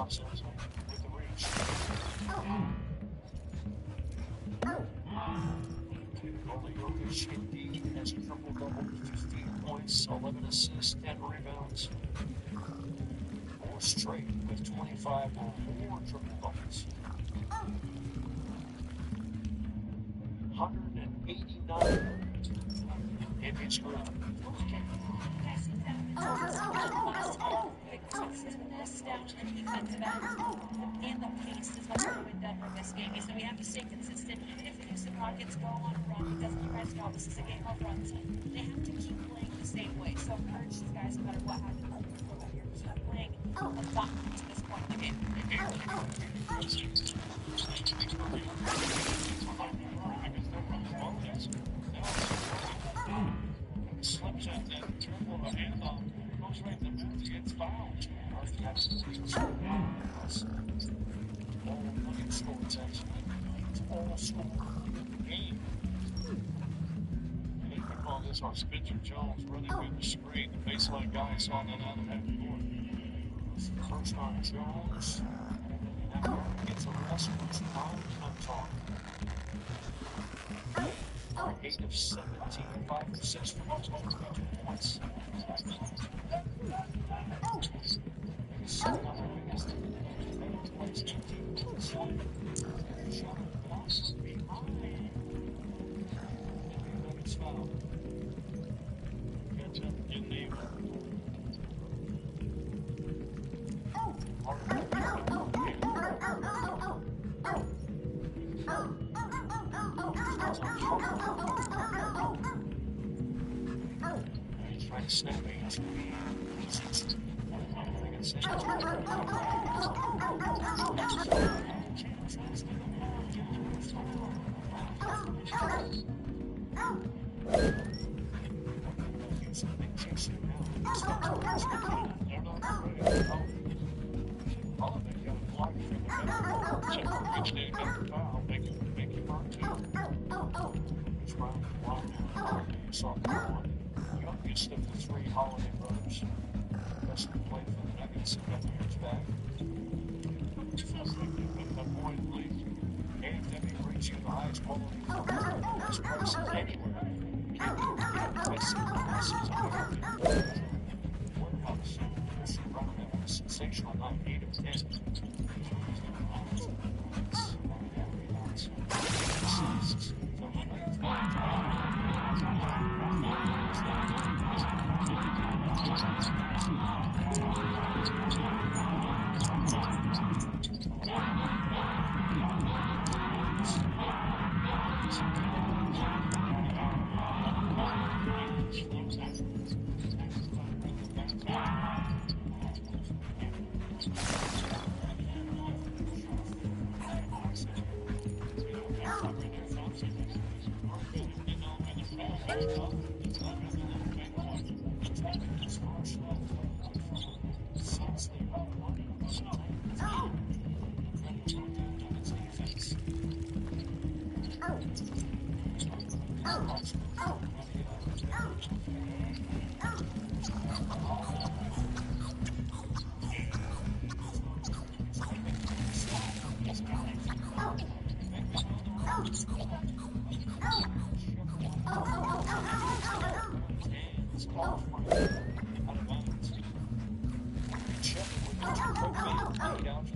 With the reach. Only Jokic indeed has a triple-double, 15 points, 11 assists, 10 rebounds. 4 straight with 25 or more triple-doubles. 189 in his career. Consistentness down in the defensive end and the pace is what we're doing Denver this game. So we have to stay consistent. Even if the Houston Rockets go on a run, because you guys know this is a game of runs, they have to keep playing the same way. So encourage these guys no matter what happens. Keep playing a dominant to this point in the game. Slips at that triple of a handoff, goes right to the bench, gets fouled. All Nuggets scores actually. It's all score game. And you can call this our Spencer Jones running with the screen. The baseline guy saw that out of that court. First on Jones. Now gets a customers proud not talk. 8 of 17, 5 of 6 for 22 points. 7 of the biggest. 11th place, 18 points. Shot blocks behind. Nuggets foul. Catch up in the he's trying to snap it to me. Youngest of the 3 Holiday brothers. Best played for the Nuggets a couple years back. Unavoidably, AFW brings you the highest quality best prices anywhere. Best prices Warehouse. Running a sensational night, 8 of 10.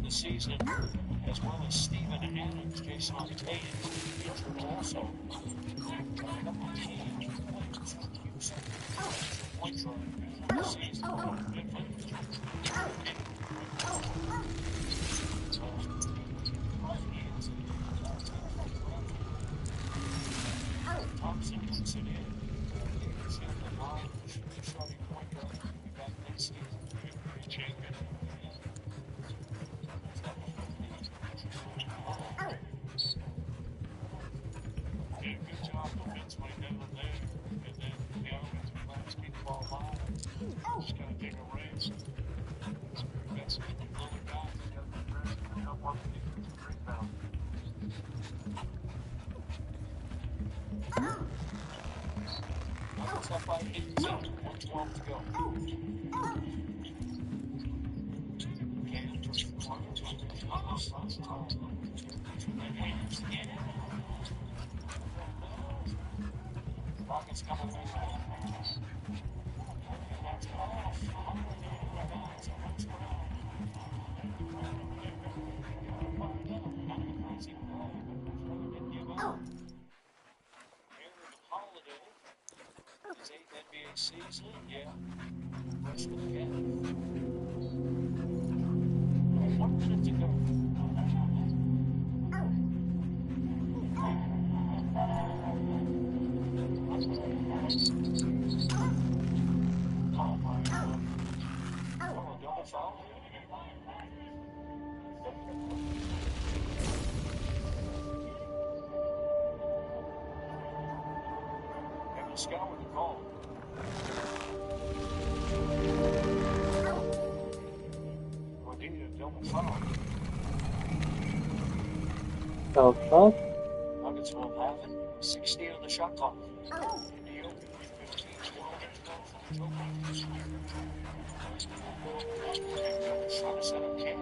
The season, as well as Stephen Adams, Jason Tate, injured also. A couple of key injured players from Houston, point guard for the season. Thompson puts it in. He's got the knowledge, starting point guard back next season. Great champion. Good job defensively down there. And then the offensive players keep the ball alive. Just got to take a race. We've got some little guys that got to be aggressive and help on the defensive rebound. Nuggets up by 18, 1:12 to go. Rockets coming back. Holiday, his 8th NBA season, yeah. Rest with the gap. 1 minute to go. Double foul. Kevin Scott with the call. Double foul. The fuck? Nuggets will have it. 60 on the shot clock. In the open, 15-12. Shot is at a can.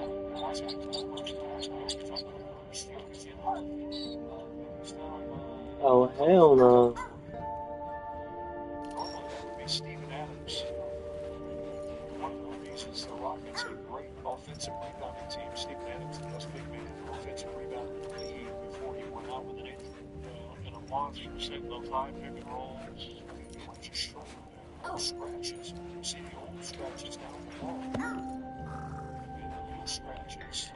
Oh, hell no. Normally that would be Steven Adams. One of the reasons the Rockets a great offensive rebounding team. Steven Adams, the best big man offensive rebounder in the league before he went out with an injury. In a monster, setting those high pick and rolls. He went to shoulder there. Old scratches. You see the old scratches down the wall. And the new scratches.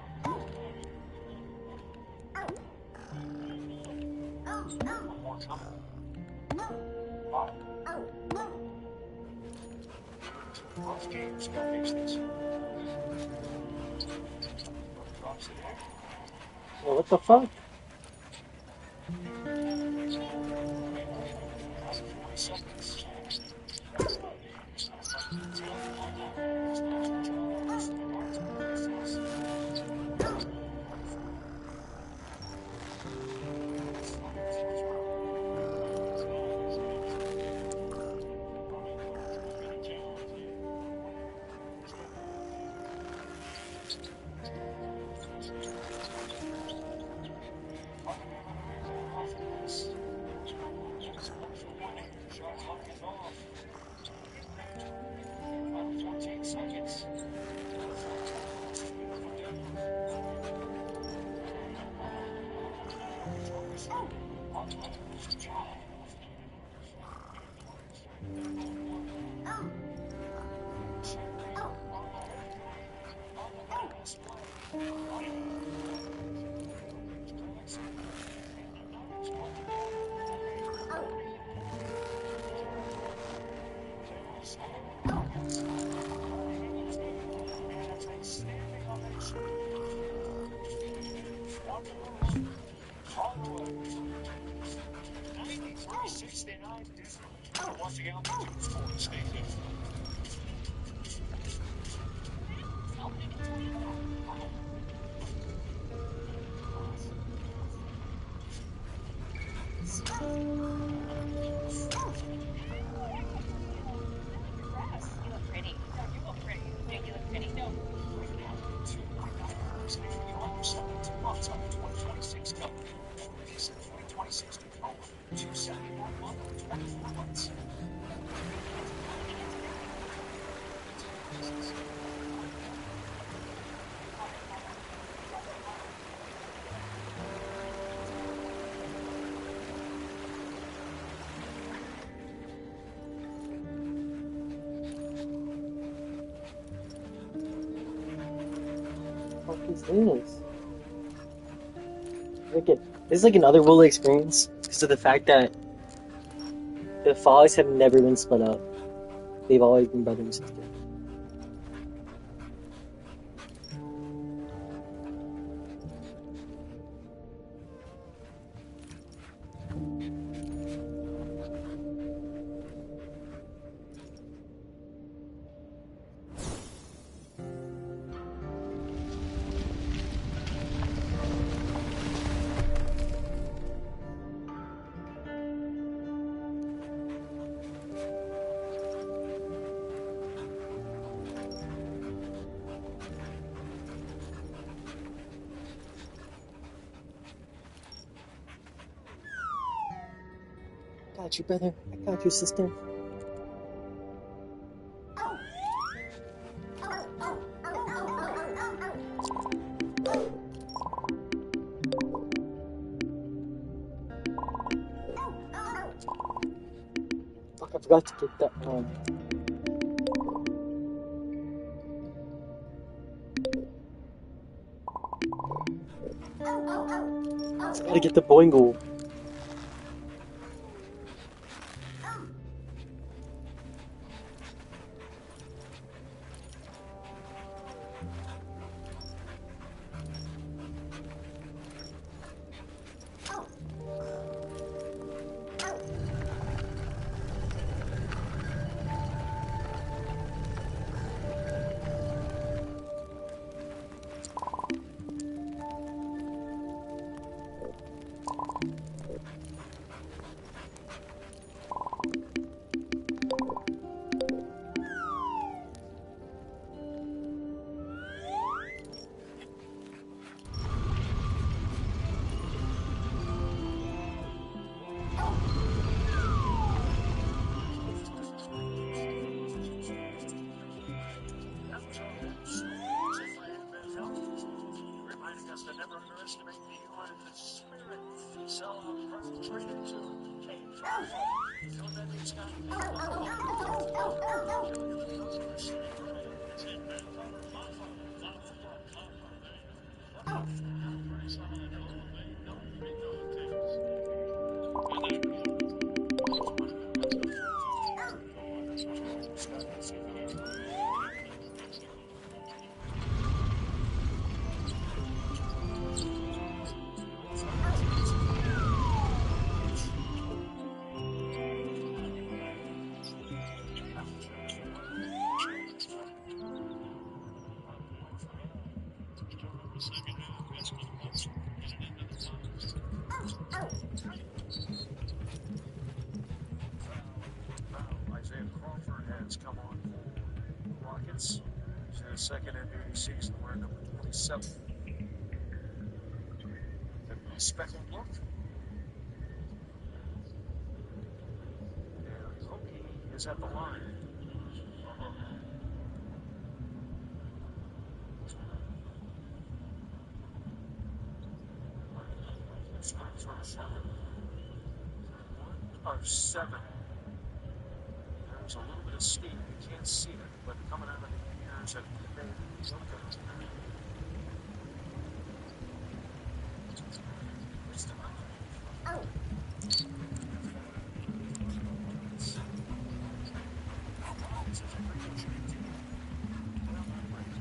One more coming. Five. Both games got Hastings. Drops it in. Well, what the fuck? 40 seconds. Once again, I'll get you score. Stay safe. You look pretty. No, you look pretty. Yeah, you look pretty. No. Two months on the 2026 Cup. 2026 to go. 279 a month or 24 months. What is this? This is like another Wooly experience because of the fact that the Phogs have never been split up. They've always been brother and sister. I got you, brother. I got you, sister. Fuck, I forgot to get that one. I gotta get the Boingle. promise to never underestimate the human spirit. So I'm frustrated to change. You know what that means, Scott? It's in grandfather, father, father. There you go. Pretty solid. Oh, they don't need no tips. Isaiah Crawford has come on for Rockets. He's in his second NBA season wearing number 27. The speckled look. And Hokie is at the line. Strikes on seven. 1 of 7. There's a little bit of steam. You can't see it, but coming out of the ears and okay. Oh.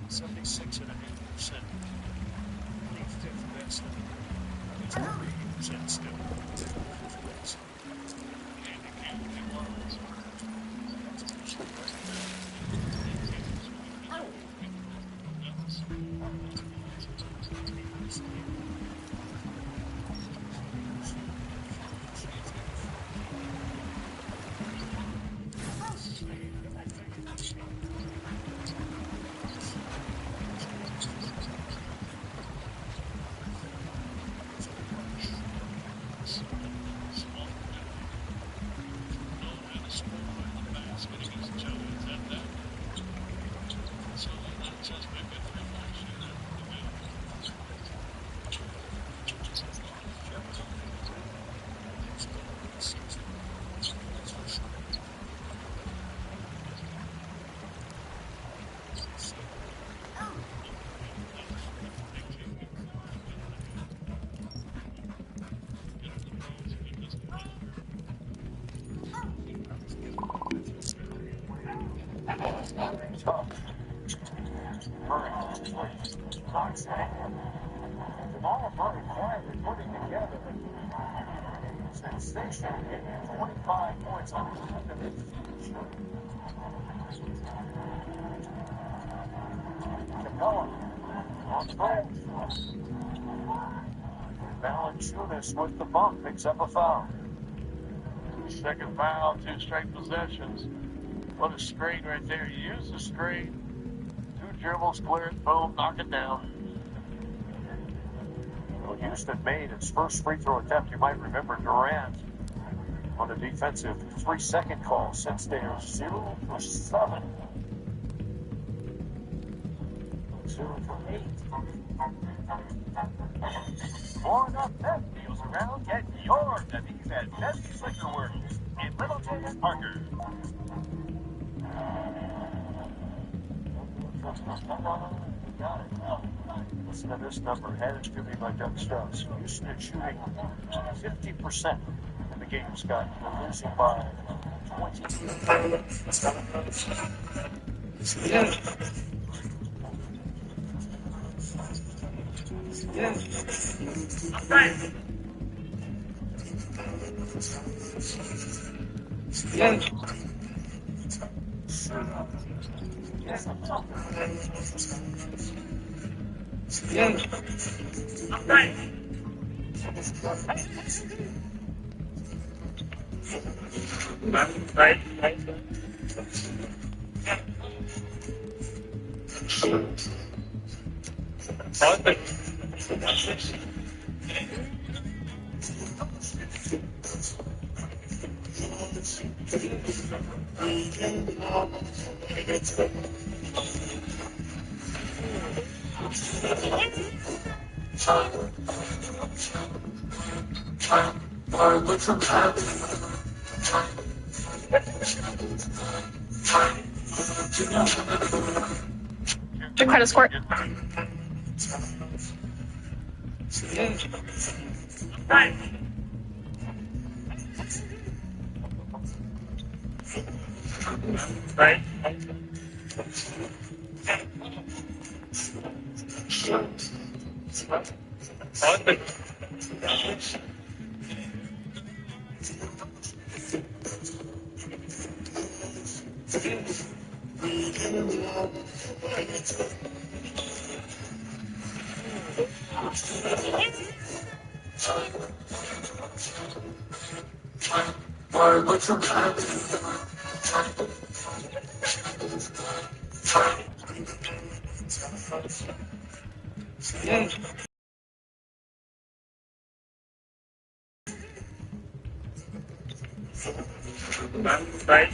76.5%. Only 5th best. It's 80% still. Tomorrow Murray quietly putting together a sensation, getting 25 points on his Capella on goal. Valanciunas with the bump picks up a foul. Second foul, 2 straight possessions. What a screen right there. You use the screen, 2 dribbles, clear it, boom, knock it down. Well, Houston made its first free throw attempt. You might remember Durant on a defensive 3-second call since they are 0 for 7. 0 for 8. More enough Pep deals around. Get your Peppies at Peppi's Liquor Works in Littleton and Parker. Got it. Listen to this number handed to me by Doug Strauss. Houston is shooting 50% in the game, Scott. They're losing by 20. Your credit score. Right. Right. Right.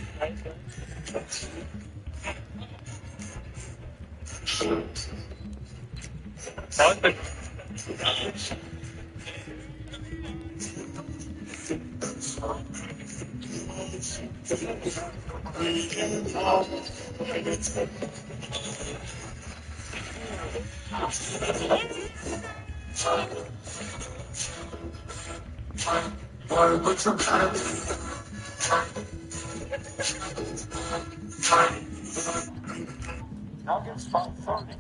Now it's 5:30.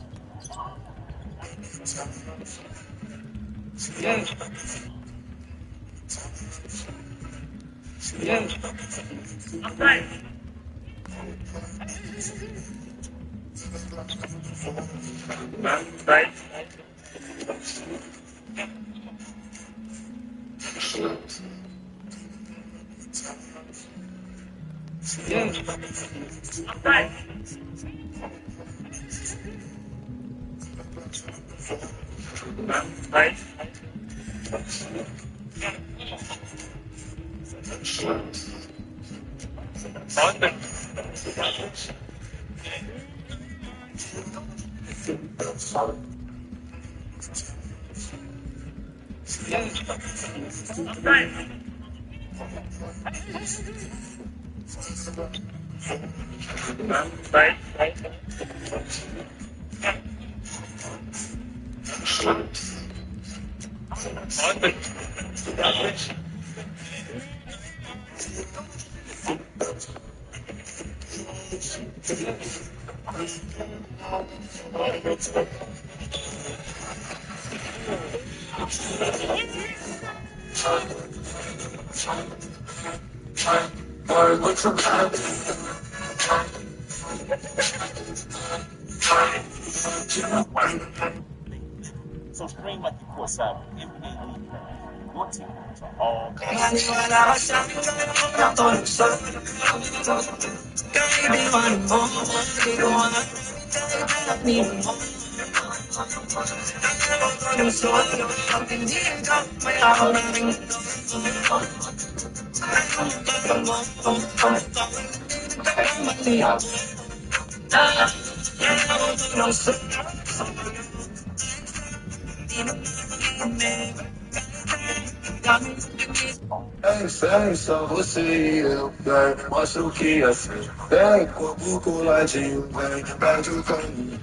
Right. Right. Right. Right. Right. Right. So scream like you what's up. Your team are all Só você e eu, bem. Mostra o que é ser. Vem, corpo coladinho, vem. Perde o caminho.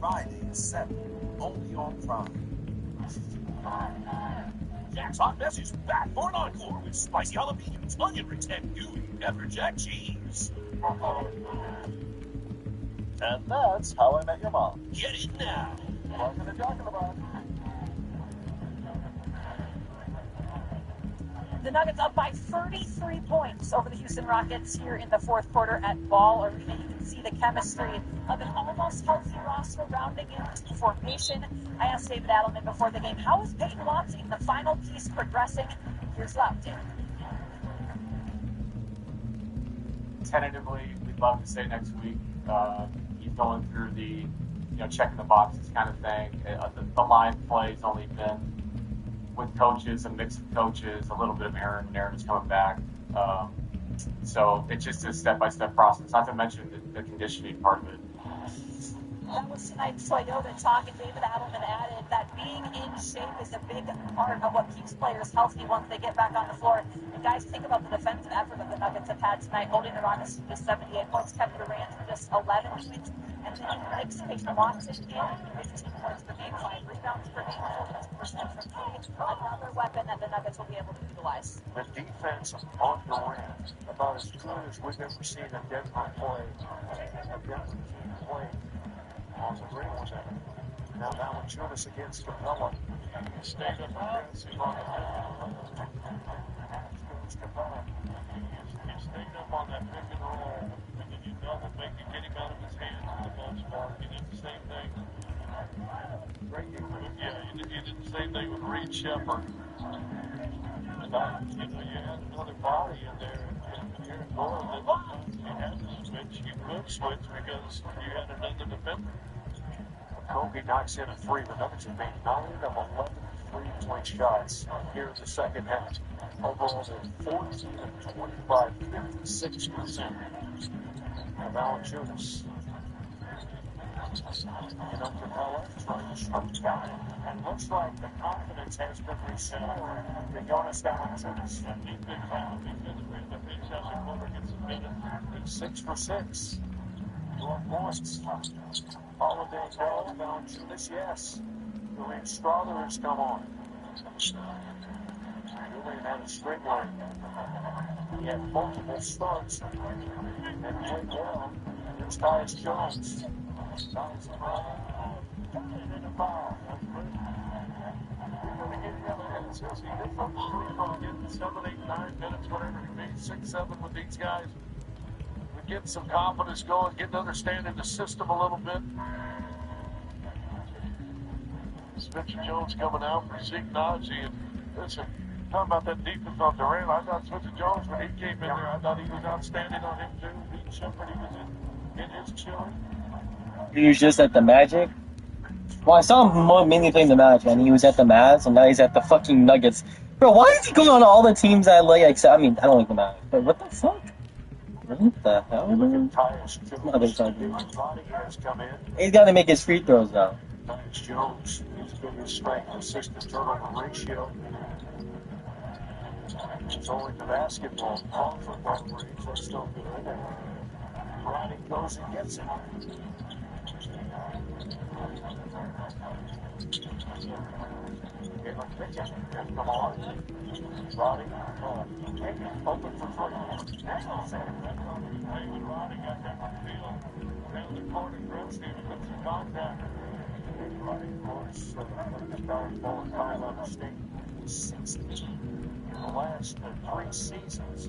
Friday at 7. Only on Prime. Jack's Hot Mess is back for an encore with spicy jalapenos, onion rings, and gooey pepper jack cheese. And that's How I Met Your Mom. Get it now. Welcome to talking about. The Nuggets up by 33 points over the Houston Rockets here in the fourth quarter at Ball Arena. You can see the chemistry of an almost healthy roster rounding into formation. I asked David Adelman before the game, how is Peyton Watson, the final piece, progressing? Here's the update. Tentatively, we'd love to say next week. He's going through the, checking the boxes kind of thing. The line play's only been with coaches, a mix of coaches, a little bit of Aaron. Aaron is coming back. So it's just a step-by-step process, not to mention the conditioning part of it. That was tonight's Toyota talk, and David Adelman added that being in shape is a big part of what keeps players healthy once they get back on the floor. And guys, think about the defensive effort that the Nuggets have had tonight, holding the Rockets to just 78 points, Kevin Durant to just 11 points, and then Mike's Peyton Watson in 15 points per game, 5 rebounds per game, 42% from three. Another weapon that the Nuggets will be able to utilize. The defense on Durant, about as good as we've ever seen a Denver play. A Denver team play on the rim. Now Valanciunas against Capella. He stayed up aggressive on the pick and roll. He stayed up on that pick and roll, and then you double make it, get him out of his hands for the most part. He did the same thing. Yeah, he did the same thing with Reed Shepard. And you had another body in there, and you're involved that you had to switch. You could switch because you had another defender. Kobe knocks in a three. The Nuggets have made 9 of 11 3-point shots here in the second half. Overall, they're 14 of 25, 56%. Now Valanciunas. Capella trying to shut down. And looks like the confidence has been restored to Jonas Valanciunas. And he's been found because the big second quarter gets a minute. He's 6 for 6. 4 points. Holiday calls, Valanciunas, yes. Julian Strother has come on. Julian had a string line. He had multiple starts and played well. Here's Tyus Jones. Tyus and a foul. We're going to get the other end. Says he did from the free throw, getting 7, 8, 9 minutes, whatever he made, 6, 7 with these guys. Getting some confidence going, getting understanding the system a little bit. Spencer Jones coming out for Zeke Naji. And listen, talking about that defense on Durant, I thought Spencer Jones, when he came in there, I thought he was outstanding on him too. Reed Shepard, he was in his chilling. He was just at the Magic. Well, I saw him mainly playing the Magic, and he was at the Mavs, and now he's at the fucking Nuggets. Bro, why is he going on all the teams I like? Except, I don't like the Magic, but what the fuck? What the hell, man? He's got to make his free throws, though. Tyus Jones, he's been his strength, assist to turnover ratio. It's only the basketball, football range, that's still good. Roddy goes and gets it. Come on. Roddy, open for three. David Roddy got that one field. Down the corner, Brooks even with some contact. Roddy, of course, the ball and time on the state. 16 in the last 3 seasons.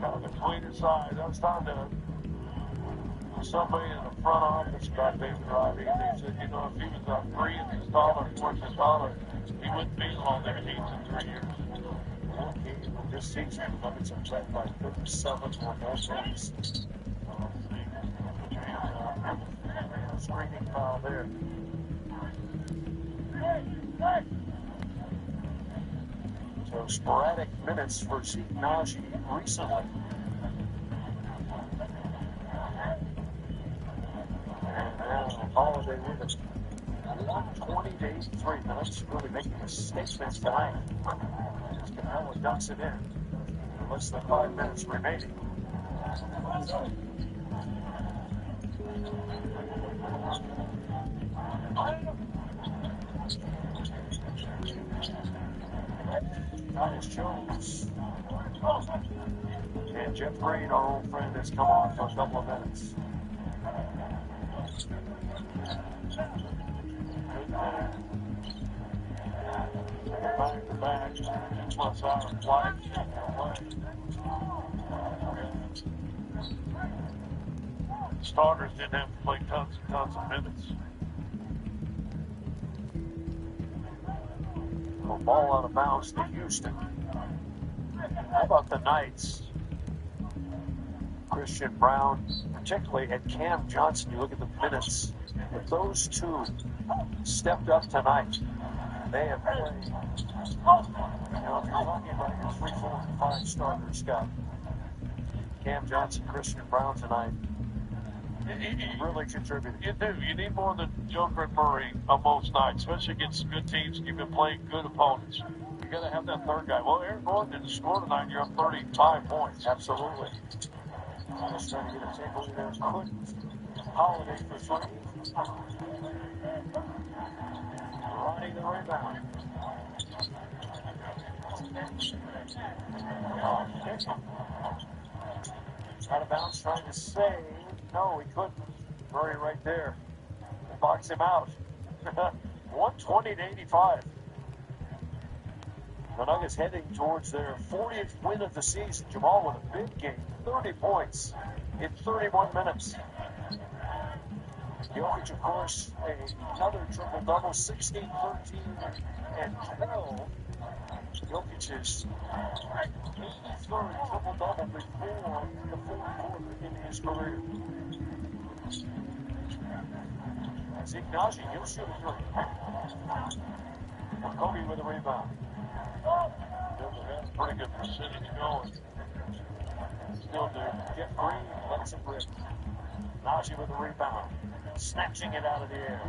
Kind of the cleaner side. I was talking to somebody in the front office about David Roddy, and he said, if he was a 3 and he's taller, twice as taller, he wouldn't be on their teams in 3 years. This season, the Nuggets are led by 37 or more points. Screening foul there. So sporadic minutes for Zeke Naji recently. And now Holiday with it. 120 to 83 minutes, really making a statement tonight. As Capella ducks it in. Less than 5 minutes remaining. Tyus Jones. And Jeff Green, our old friend, has come on for a couple of minutes. back to back, 6 months out of life, away. Starters didn't have to play tons and tons of minutes. A ball out of bounds to Houston. How about the Knights? Christian Brown, particularly, and Cam Johnson. You look at the minutes. But those two stepped up tonight. They have played. If you're talking about your 3, 4, and 5 starters, Scott, Cam Johnson, Christian Brown tonight really contributed. You do. You need more than Joker and Murray on most nights, especially against good teams. You've been playing good opponents. You got to have that third guy. Well, Aaron Gordon didn't score tonight. You're up 35 points. Absolutely. Just trying to get a takeaway there. Couldn't. Holiday for 3. Ronnie the rebound. Out of bounds, trying to save. No, he couldn't. Murray right there. Box him out. 120-85. The Nuggets heading towards their 40th win of the season. Jamal with a big game. 30 points in 31 minutes. Jokic, of course, another triple-double, 16, 13, and 12. Jokic's 83rd triple-double before the fourth quarter in his career. As Ignazi, he'll shoot a 3. Kobe with a rebound. Denver has pretty good percentage going. Still do. Jeff Green lets it rip. Najee with a rebound. Snatching it out of the air.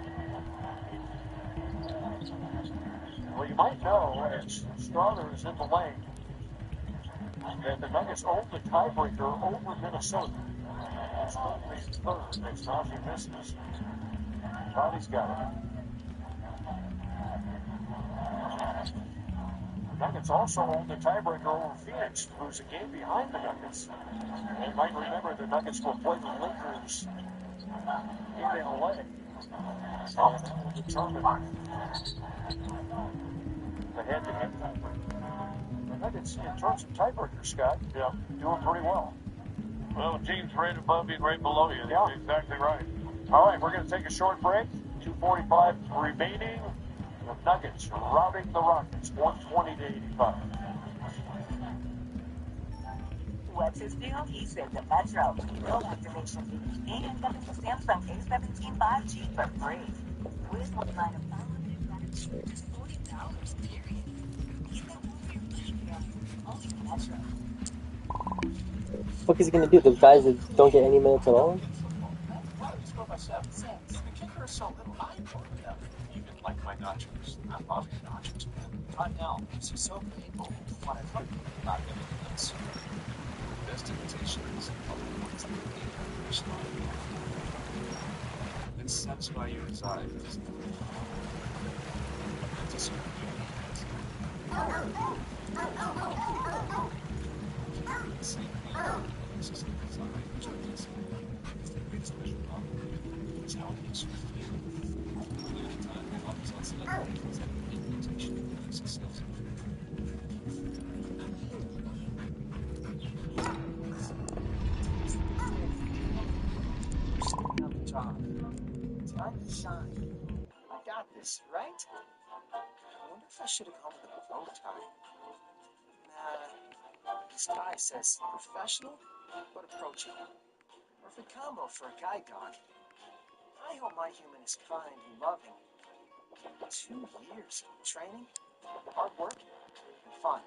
Well, you might know, as Starter is in the lane, that the Nuggets own the tiebreaker over Minnesota. It's only 3rd as Najee misses. Body's got it. The Nuggets also own the tiebreaker over Phoenix, who's a game behind the Nuggets. And you might remember the Nuggets will play the Lakers in LA. And that will determine the head-to-head tiebreaker. The Nuggets, in terms of tiebreaker, Scott, doing pretty well. Well, teams right above you and right below you. Yeah. That's exactly right. All right, we're going to take a short break. 2:45 remaining. The Nuggets routing the Rockets, 120-85. What's his deal? He said the Metro bill activation fee and getting the Samsung A17 5G for free. With one line of unlimited minutes for just $40, period. Get that one for your money, guys. Only Metro. What the fuck is he gonna do? Those guys that don't get any minutes at all? Score by 7. The kicker is so little. I enjoyed them. Even like my nachos. I love your nachos, man. Todd Nell, this is so painful. What I love about everything else. The best invitation is all the ones that you need to respond. Let's satisfy your desires. Time to shine. I got this, right? I wonder if I should have gone with a bow tie. Nah, this guy says professional, but approachable. Perfect combo for a guide dog. I hope my human is kind and loving. 2 years of training, hard work, and fun.